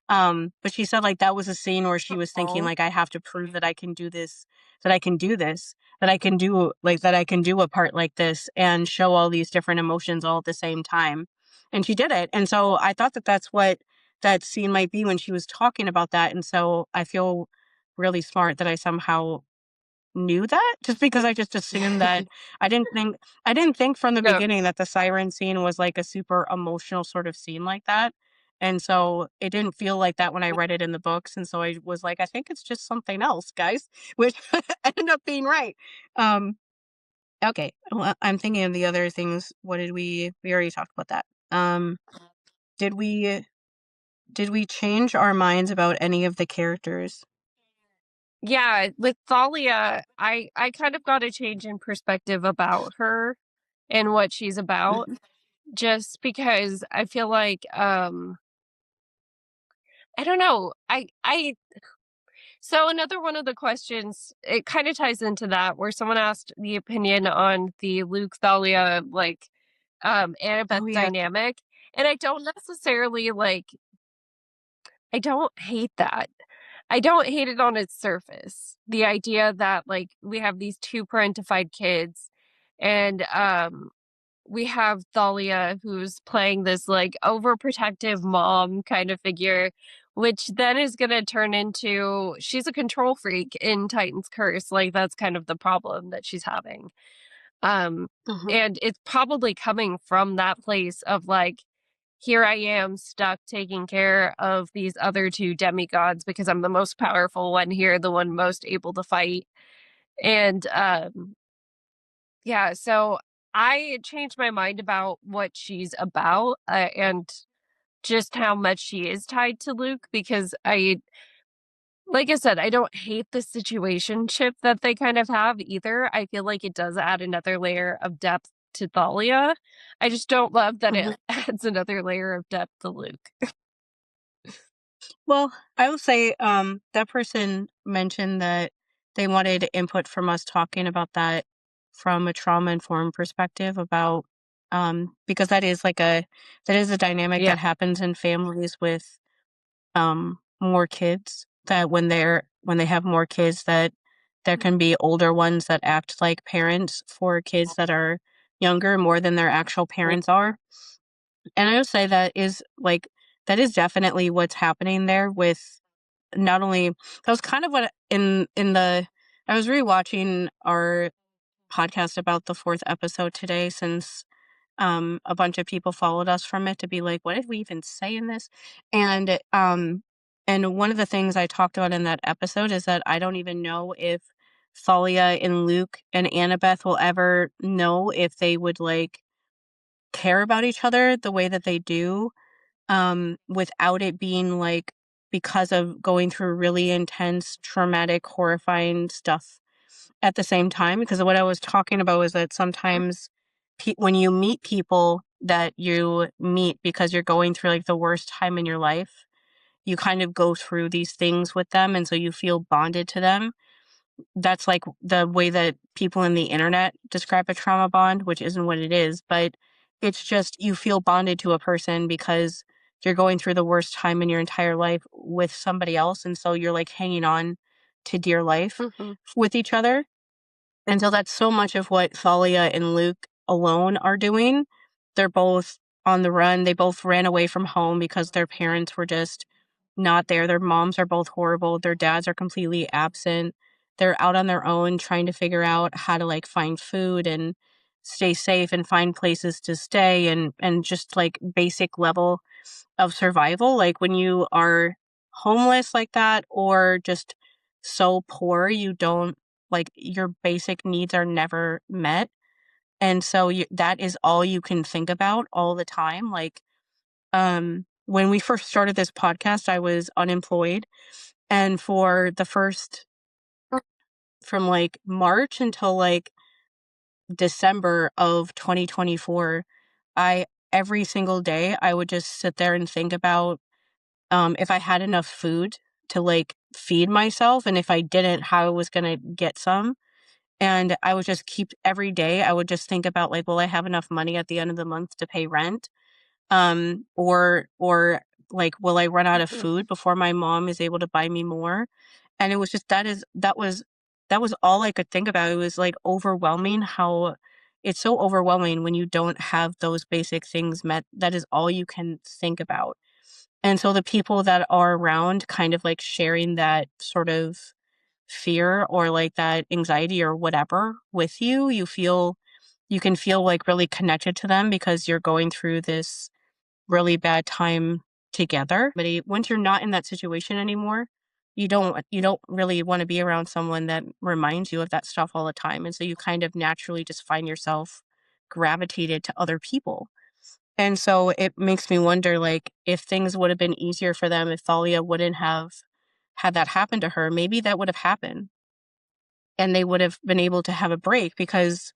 But she said like that was a scene where she was thinking Oh. like, I have to prove that I can do this, that I can do this, that I can do like that I can do a part like this and show all these different emotions all at the same time. And she did it. And so I thought that that's what that scene might be when she was talking about that. And so I feel really smart that I somehow knew that, just because I just assumed that I didn't think from the No. beginning that the siren scene was like a super emotional sort of scene like that. And so it didn't feel like that when I read it in the books. And so I was like, I think it's just something else, guys, which ended up being right. Um, Okay. Well, I'm thinking of the other things. What did we already talked about that. Did we change our minds about any of the characters? Yeah, with Thalia, I kind of got a change in perspective about her and what she's about, just because I feel like I don't know. So another one of the questions, it kind of ties into that, where someone asked the opinion on the Luke Thalia Annabeth Oh yeah. dynamic, and I don't necessarily I don't hate that. I don't hate it on its surface. The idea that like we have these two parentified kids and we have Thalia who's playing this like overprotective mom kind of figure, which then is going to turn into she's a control freak in Titan's Curse. Like that's kind of the problem that she's having. Um Mhm. and it's probably coming from that place of like here I am stuck taking care of these other two demigods because I'm the most powerful one here, the one most able to fight. And yeah, so I changed my mind about what she's about and just how much she is tied to Luke because like I said, I don't hate the situationship that they kind of have either. I feel like it does add another layer of depth to Thalia. I just don't love that Mhm. it adds another layer of depth to Luke. Well, I will say, that person mentioned that they wanted input from us talking about that from a trauma-informed perspective about, because that is a dynamic Yeah. that happens in families with, more kids, that when they have more kids, that there can be older ones that act like parents for kids that are younger more than their actual parents are. And I would say that is definitely what's happening there with not only that was kind of what in the I was rewatching our podcast about the 4th episode today since a bunch of people followed us from it to be like, what did we even say in this? And one of the things I talked about in that episode is that I don't even know if Thalia and Luke and Annabeth will ever know if they would like care about each other the way that they do, without it being like because of going through really intense, traumatic, horrifying stuff at the same time. Because what I was talking about was that sometimes when you meet people that you meet because you're going through like the worst time in your life, you kind of go through these things with them. And so you feel bonded to them. That's like the way that people in the internet describe a trauma bond, which isn't what it is, but it's just you feel bonded to a person because you're going through the worst time in your entire life with somebody else, and so you're like hanging on to dear life Hmm. with each other. And so that's so much of what Thalia and Luke alone are doing. They're both on the run. They both ran away from home because their parents were just not there. Their moms are both horrible. Their dads are completely absent. They're out on their own trying to figure out how to like find food and stay safe and find places to stay and just like basic level of survival. Like when you are homeless like that or just so poor you don't like your basic needs are never met. And so that is all you can think about all the time. Like when we first started this podcast, I was unemployed, and for the first from like March until like December of 2024, I every single day I would just sit there and think about if I had enough food to like feed myself, and if I didn't, how I was gonna get some. And I would just keep every day, I would just think about like, will I have enough money at the end of the month to pay rent? Or like, will I run out of food before my mom is able to buy me more? And it was just that was all I could think about. It was like overwhelming how it's so overwhelming when you don't have those basic things met. That is all you can think about. And so the people that are around kind of like sharing that sort of fear or like that anxiety or whatever with you, you can feel like really connected to them because you're going through this really bad time together. But once you're not in that situation anymore, you don't really want to be around someone that reminds you of that stuff all the time. And so you kind of naturally just find yourself gravitated to other people. And so it makes me wonder, like, if things would have been easier for them, if Thalia wouldn't have had that happen to her, maybe that would have happened and they would have been able to have a break, because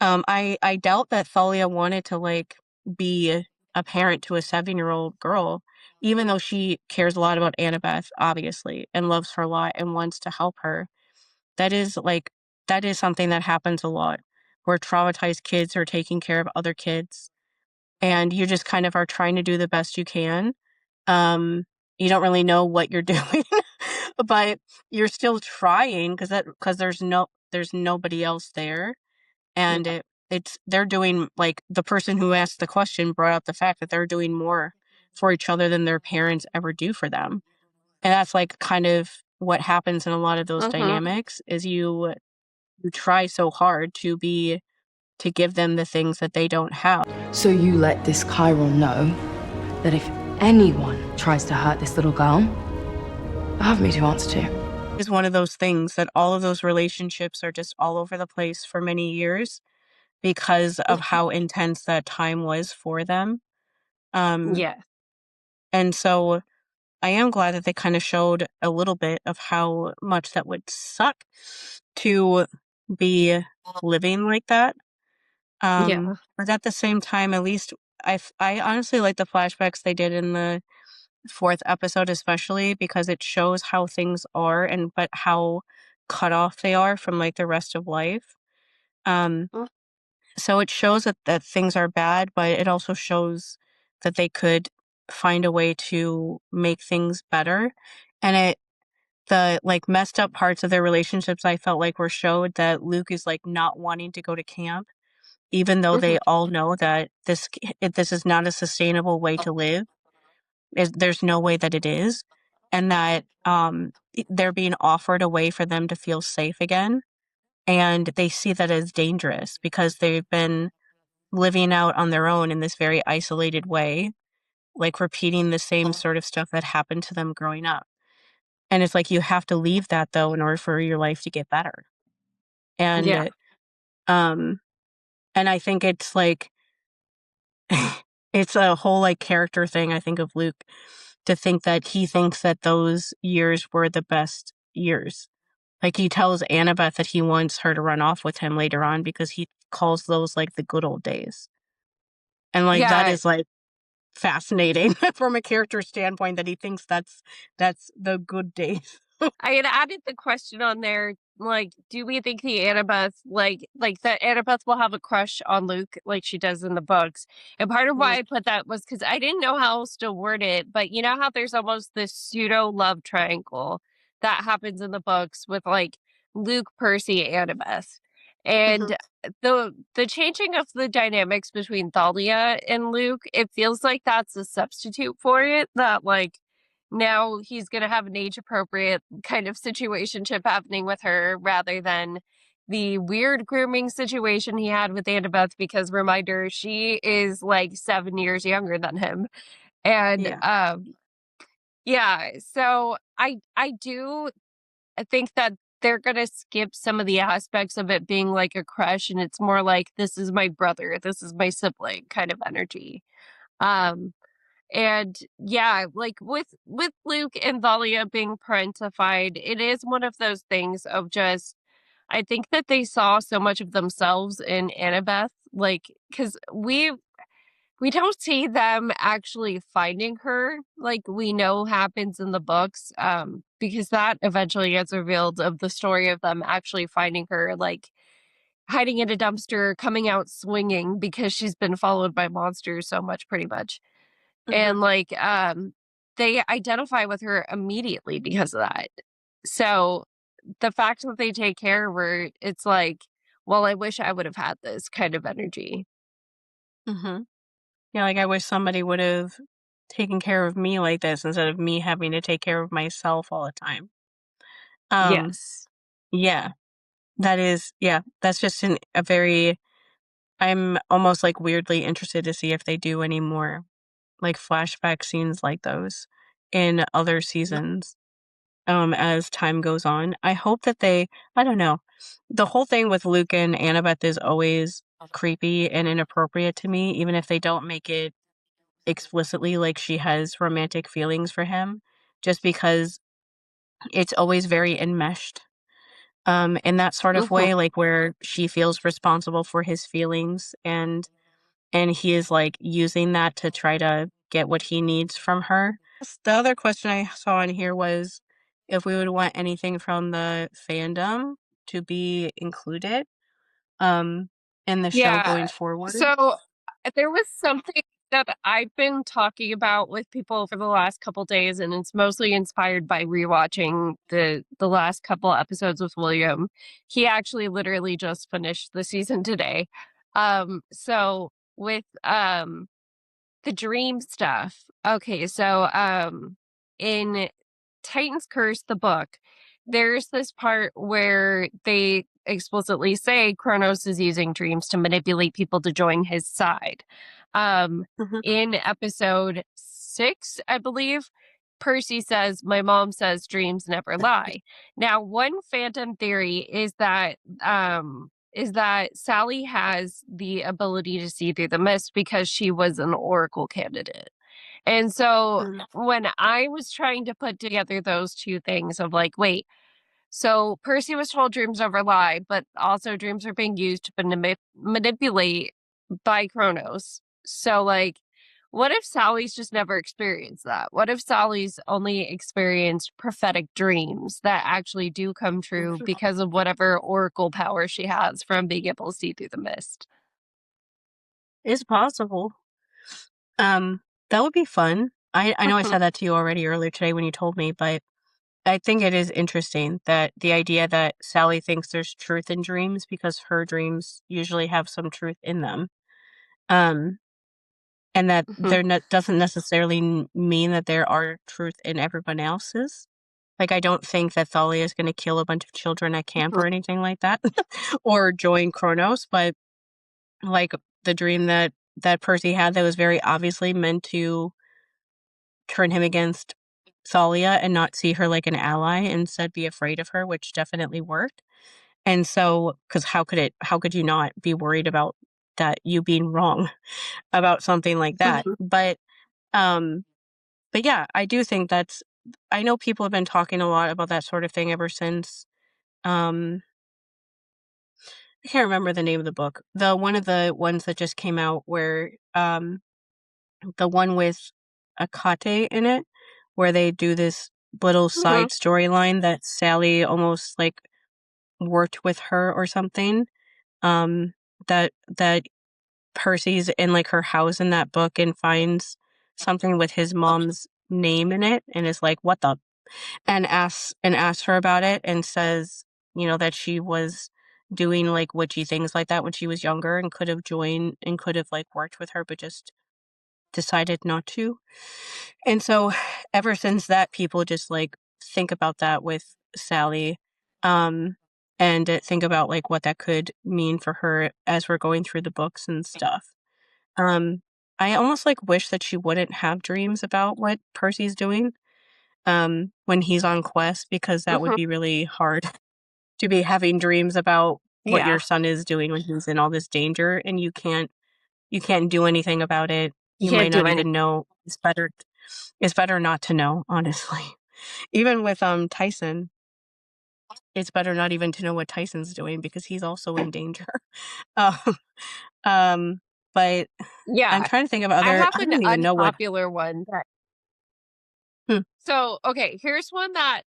I doubt that Thalia wanted to, like, be a parent to a 7-year-old girl, even though she cares a lot about Annabeth, obviously, and loves her a lot and wants to help her. That is, like, that is something that happens a lot, where traumatized kids are taking care of other kids, and you just kind of are trying to do the best you can. You don't really know what you're doing, but you're still trying, because there's nobody else there. And Yeah. they're doing, like, the person who asked the question brought up the fact that they're doing more for each other than their parents ever do for them. And that's, like, kind of what happens in a lot of those Mm-hmm. dynamics, is you try so hard to give them the things that they don't have. So you let this Chiron know that if anyone tries to hurt this little girl, I have me to answer to. Is one of those things that all of those relationships are just all over the place for many years, because of how intense that time was for them. Yeah. And so I am glad that they kind of showed a little bit of how much that would suck to be living like that. Yeah. But at the same time, at least I honestly like the flashbacks they did in the 4th episode, especially because it shows how things are, but how cut off they are from, like, the rest of life. Um, Mm. so it shows that things are bad, but it also shows that they could find a way to make things better. And the, like, messed up parts of their relationships, I felt like, were showed that Luke is, like, not wanting to go to camp, even though Mm-hmm. they all know that this is not a sustainable way to live. There's no way that it is, and that they're being offered a way for them to feel safe again, and they see that as dangerous because they've been living out on their own in this very isolated way, like repeating the same sort of stuff that happened to them growing up. And it's like, you have to leave that, though, in order for your life to get better. Yeah. And um and I think it's like it's a whole, like, character thing, I think, of Luke, to think that he thinks that those years were the best years. Like, he tells Annabeth that he wants her to run off with him later on because he calls those, like, the good old days. And, like, that Yeah. is, like, fascinating from a character standpoint, that he thinks that's the good days. I had added the question on there, like, do we think the Annabeth, like that Annabeth will have a crush on Luke like she does in the books? And part of why I put that was because I didn't know how else to word it, but you know how there's almost this pseudo love triangle that happens in the books with, like, Luke, Percy, Annabeth. Mhm. And the changing of the dynamics between Thalia and Luke, it feels like that's a substitute for it, that, like, now he's going to have an age appropriate kind of situationship happening with her rather than the weird grooming situation he had with Annabeth, because reminder, she is like 7 years younger than him. And Yeah. yeah, so I do think that they're going to skip some of the aspects of it being like a crush, and it's more like, this is my brother, this is my sibling kind of energy. Um and yeah, like with Luke and Thalia being parentified, it is one of those things of just, I think that they saw so much of themselves in Annabeth, like, because we don't see them actually finding her like we know happens in the books, because that eventually gets revealed of the story of them actually finding her, like hiding in a dumpster, coming out swinging because she's been followed by monsters so much, pretty much. Mhm. And like they identify with her immediately because of that. So the fact that they take care of her, it's like, well, I wish I would have had this kind of energy. Mhm. Yeah, like, I wish somebody would have taken care of me like this instead of me having to take care of myself all the time. Um, Yes. yeah, that's just a very, I'm almost, like, weirdly interested to see if they do any more, like, flashback scenes like those in other seasons. as time goes on. I hope that I don't know. The whole thing with Luke and Annabeth is always creepy and inappropriate to me, even if they don't make it explicitly like she has romantic feelings for him, just because it's always very enmeshed. In that sort of way, like where she feels responsible for his feelings and he is like using that to try to get what he needs from her. The other question I saw in here was if we would want anything from the fandom to be included in the show going Yeah. forward. So there was something that I've been talking about with people for the last couple days, and it's mostly inspired by rewatching the last couple episodes with William. He actually literally just finished the season today. So with the dream stuff. Okay, so in Titan's Curse, the book, there's this part where they explicitly say Kronos is using dreams to manipulate people to join his side. In episode 6, I believe, Percy says, "My mom says dreams never lie." Now, one phantom theory is that Sally has the ability to see through the mist because she was an oracle candidate. And so when I was trying to put together those two things of like, wait, so Percy was told dreams never lie, but also dreams are being used to manipulate by Kronos. So like, what if Sally's just never experienced that? What if Sally's only experienced prophetic dreams that actually do come true because of whatever oracle power she has from being able to see through the mist? It's possible. That would be fun. I know I said that to you already earlier today when you told me, but I think it is interesting that the idea that Sally thinks there's truth in dreams because her dreams usually have some truth in them. And that doesn't necessarily mean that there are truth in everyone else's. Like, I don't think that Thalia is going to kill a bunch of children at camp or anything like that, or join Kronos, but like the dream that Percy had that was very obviously meant to turn him against Thalia and not see her like an ally, and instead be afraid of her, which definitely worked. And so, because how could you not be worried about that, you being wrong about something like that? But yeah, I do think I know people have been talking a lot about that sort of thing ever since, I can't remember the name of the book. One of the ones that just came out where, the one with Akate in it, where they do this little side storyline that Sally almost like worked with her or something. That Percy's in like her house in that book and finds something with his mom's name in it and is like, "What the?" and asks her about it and says, that she was doing like witchy things like that when she was younger and could have joined and could have like worked with her, but just decided not to. And so ever since that, people just like think about that with Sally, and think about like what that could mean for her as we're going through the books and stuff. I almost like wish that she wouldn't have dreams about what Percy's doing when he's on quest, because that would be really hard to be having dreams about what your son is doing when he's in all this danger and you can't do anything about it. You might not even know. It's better not to know, honestly. Even with Tyson, it's better not even to know what Tyson's doing because he's also in danger. But Yeah, I'm trying to think of other. I have I an don't even know what. unpopular one. Hmm. So, okay, here's one that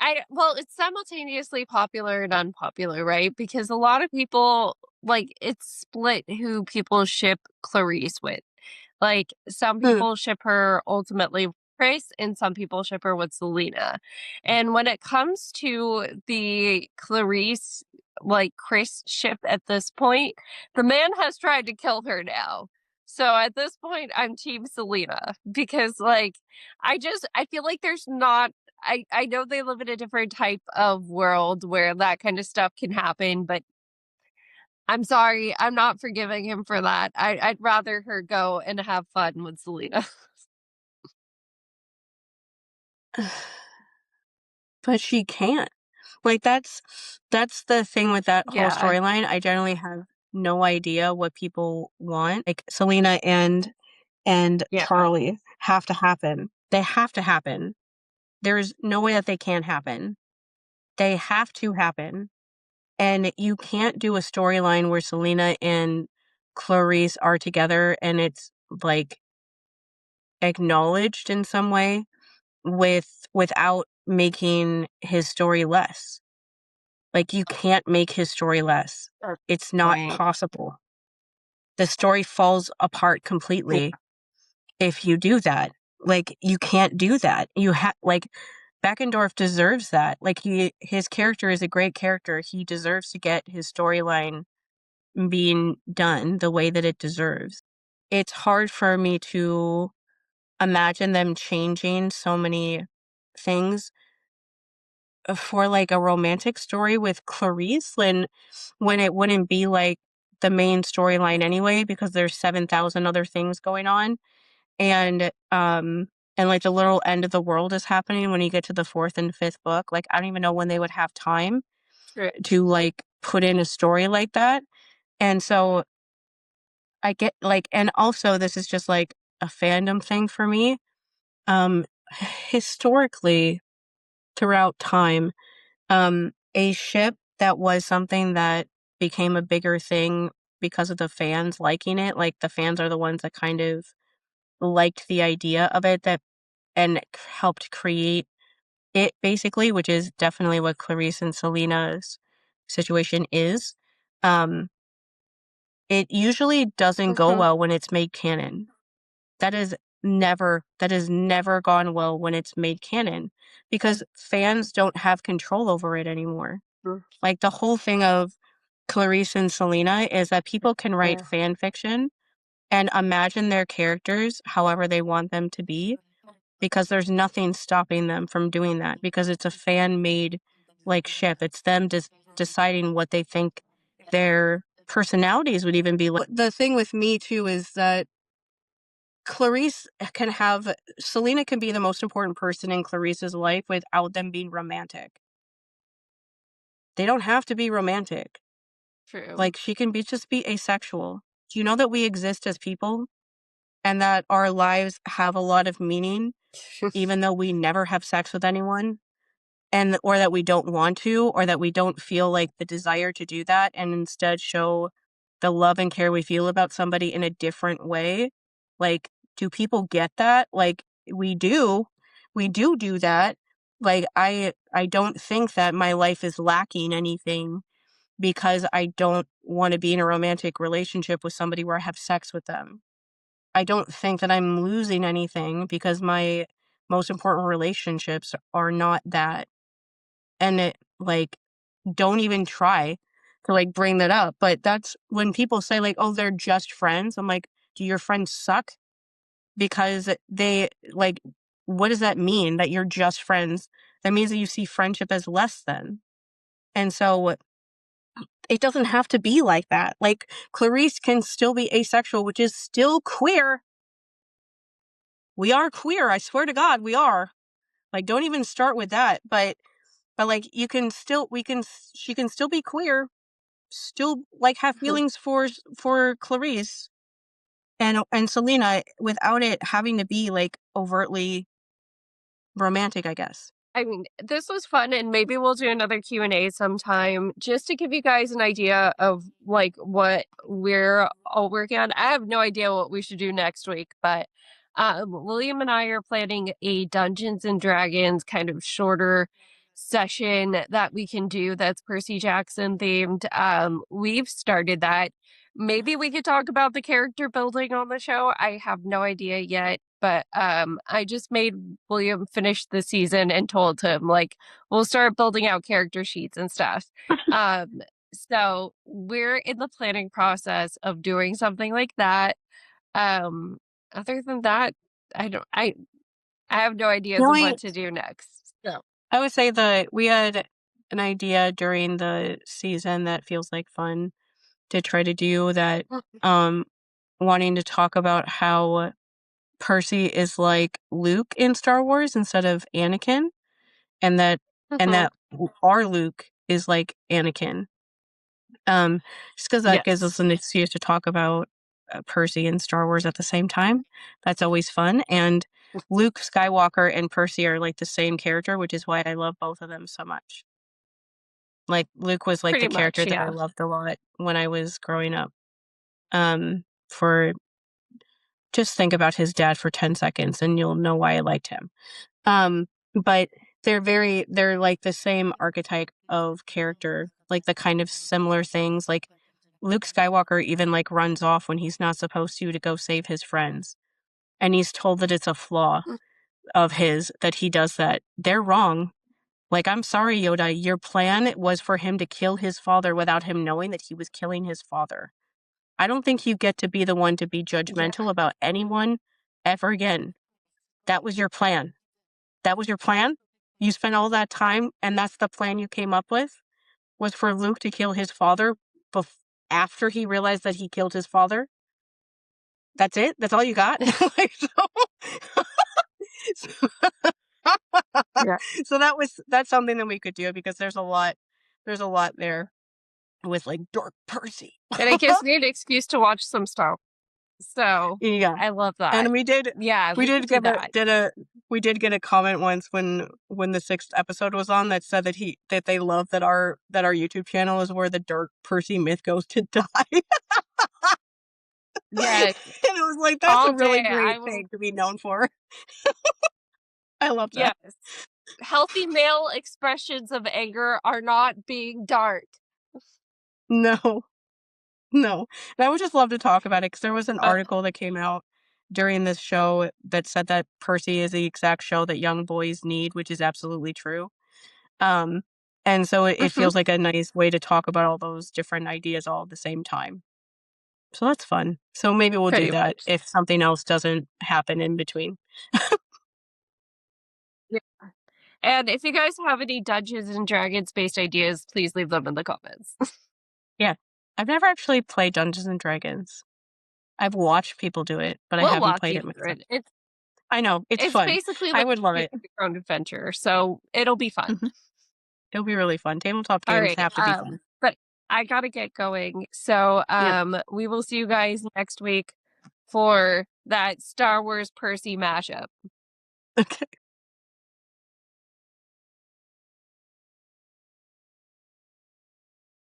it's simultaneously popular and unpopular, right? Because a lot of people, like, it's split who people ship Clarice with. Like, some people ship her ultimately with Chris, and some people ship her with Selena. And when it comes to the Clarice, like, Chris ship at this point, the man has tried to kill her now. So at this point, I'm Team Selena because, like, I feel like there's not. I know they live in a different type of world where that kind of stuff can happen, but I'm sorry, I'm not forgiving him for that. I'd rather her go and have fun with Selena. but she can't. Like, that's the thing with that whole Yeah. storyline. I generally have no idea what people want. Like, Selena and Yeah. Charlie have to happen. They have to happen. There's no way that they can't happen. They have to happen. And you can't do a storyline where Selena and Clarice are together and it's like acknowledged in some way without making his story less. Like, you can't make his story less. That's It's not right. possible. The story falls apart completely if you do that. Like, you can't do that. You have, like, Beckendorf deserves that. Like, his character is a great character. He deserves to get his storyline being done the way that it deserves. It's hard for me to imagine them changing so many things for like a romantic story with Clarice when it wouldn't be like the main storyline anyway, because there's 7,000 other things going on. And like the little end of the world is happening when you get to the 4th and 5th book. Like, I don't even know when they would have time to like put in a story like that. And so I get like, and also this is just like a fandom thing for me. Historically, throughout time, a ship that was something that became a bigger thing because of the fans liking it. Like, the fans are the ones that kind of liked the idea of it and helped create it, basically, which is definitely what Clarice and Selena's situation is. It usually doesn't go well when it's made canon. That has never gone well when it's made canon, because fans don't have control over it anymore. Like, the whole thing of Clarice and Selena is that people can write fan fiction and imagine their characters however they want them to be, because there's nothing stopping them from doing that, because it's a fan-made like ship. It's them just deciding what they think their personalities would even be like. The thing with me too is that Selena can be the most important person in Clarice's life without them being romantic. They don't have to be romantic. True. Like, she can just be asexual. Do you know that we exist as people and that our lives have a lot of meaning, even though we never have sex with anyone, or that we don't want to, or that we don't feel like the desire to do that, and instead show the love and care we feel about somebody in a different way? Like, do people get that? Like, we do that. Like, I don't think that my life is lacking anything because I don't want to be in a romantic relationship with somebody where I have sex with them. I don't think that I'm losing anything because my most important relationships are not that. And don't even try to like bring that up. But that's when people say like, oh, they're just friends. I'm like, do your friends suck? Because they like, what does that mean that you're just friends? That means that you see friendship as less than. And so it doesn't have to be like that. Like, Clarice can still be asexual, which is still queer. We are queer. I swear to God, we are. Like, don't even start with that. But like, she can still be queer, still like have feelings for Clarice and Selena without it having to be like overtly romantic, I guess. I mean, this was fun, and maybe we'll do another Q&A sometime just to give you guys an idea of like what we're all working on. I have no idea what we should do next week, but William and I are planning a Dungeons and Dragons kind of shorter session that we can do that's Percy Jackson themed. We've started that. Maybe we could talk about the character building on the show. I have no idea yet, but I just made William finish the season and told him like we'll start building out character sheets and stuff. So we're in the planning process of doing something like that. Other than that, I have no ideas of what to do next. So I would say that we had an idea during the season that feels like fun to try to do, that wanting to talk about how Percy is like Luke in Star Wars instead of Anakin, and that and that our Luke is like Anakin. Just because that gives us an excuse to talk about Percy and Star Wars at the same time. That's always fun. And Luke Skywalker and Percy are like the same character, which is why I love both of them so much. Like Luke was like Pretty the character much, that I yeah. loved a lot when I was growing up. For just think about his dad for 10 seconds and you'll know why I liked him. But they're like the same archetype of character, like the kind of similar things. Like Luke Skywalker even like runs off when he's not supposed to go save his friends. And he's told that it's a flaw of his that he does that. They're wrong. Like, I'm sorry, Yoda, your plan was for him to kill his father without him knowing that he was killing his father. I don't think you get to be the one to be judgmental about anyone ever again. That was your plan. That was your plan? You spent all that time, and that's the plan you came up with? Was for Luke to kill his father after he realized that he killed his father? That's it? That's all you got? Like, Yeah. so that's something that we could do because there's a lot there with like Dark Percy. And it gives me an excuse to watch some Star Wars. So Yeah. I love that. And we did we did get a comment once when the 6th episode was on that said that they love that our YouTube channel is where the Dark Percy myth goes to die. Yes. And it was like, that's All a really day, great thing to be known for. I love that. Yes. Healthy male expressions of anger are not being dark. No. And I would just love to talk about it because there was an article that came out during this show that said that Percy is the exact show that young boys need, which is absolutely true. And so it feels like a nice way to talk about all those different ideas all at the same time. So that's fun. So maybe we'll do that if something else doesn't happen in between. Yeah. And if you guys have any Dungeons and Dragons based ideas, please leave them in the comments. Yeah. I've never actually played Dungeons and Dragons. I've watched people do it, but I haven't played it myself. I know. It's fun. Basically I would love it. Your own adventure, so it'll be fun. It'll be really fun. Tabletop games have to be fun. But I gotta get going. So we will see you guys next week for that Star Wars Percy mashup. Okay.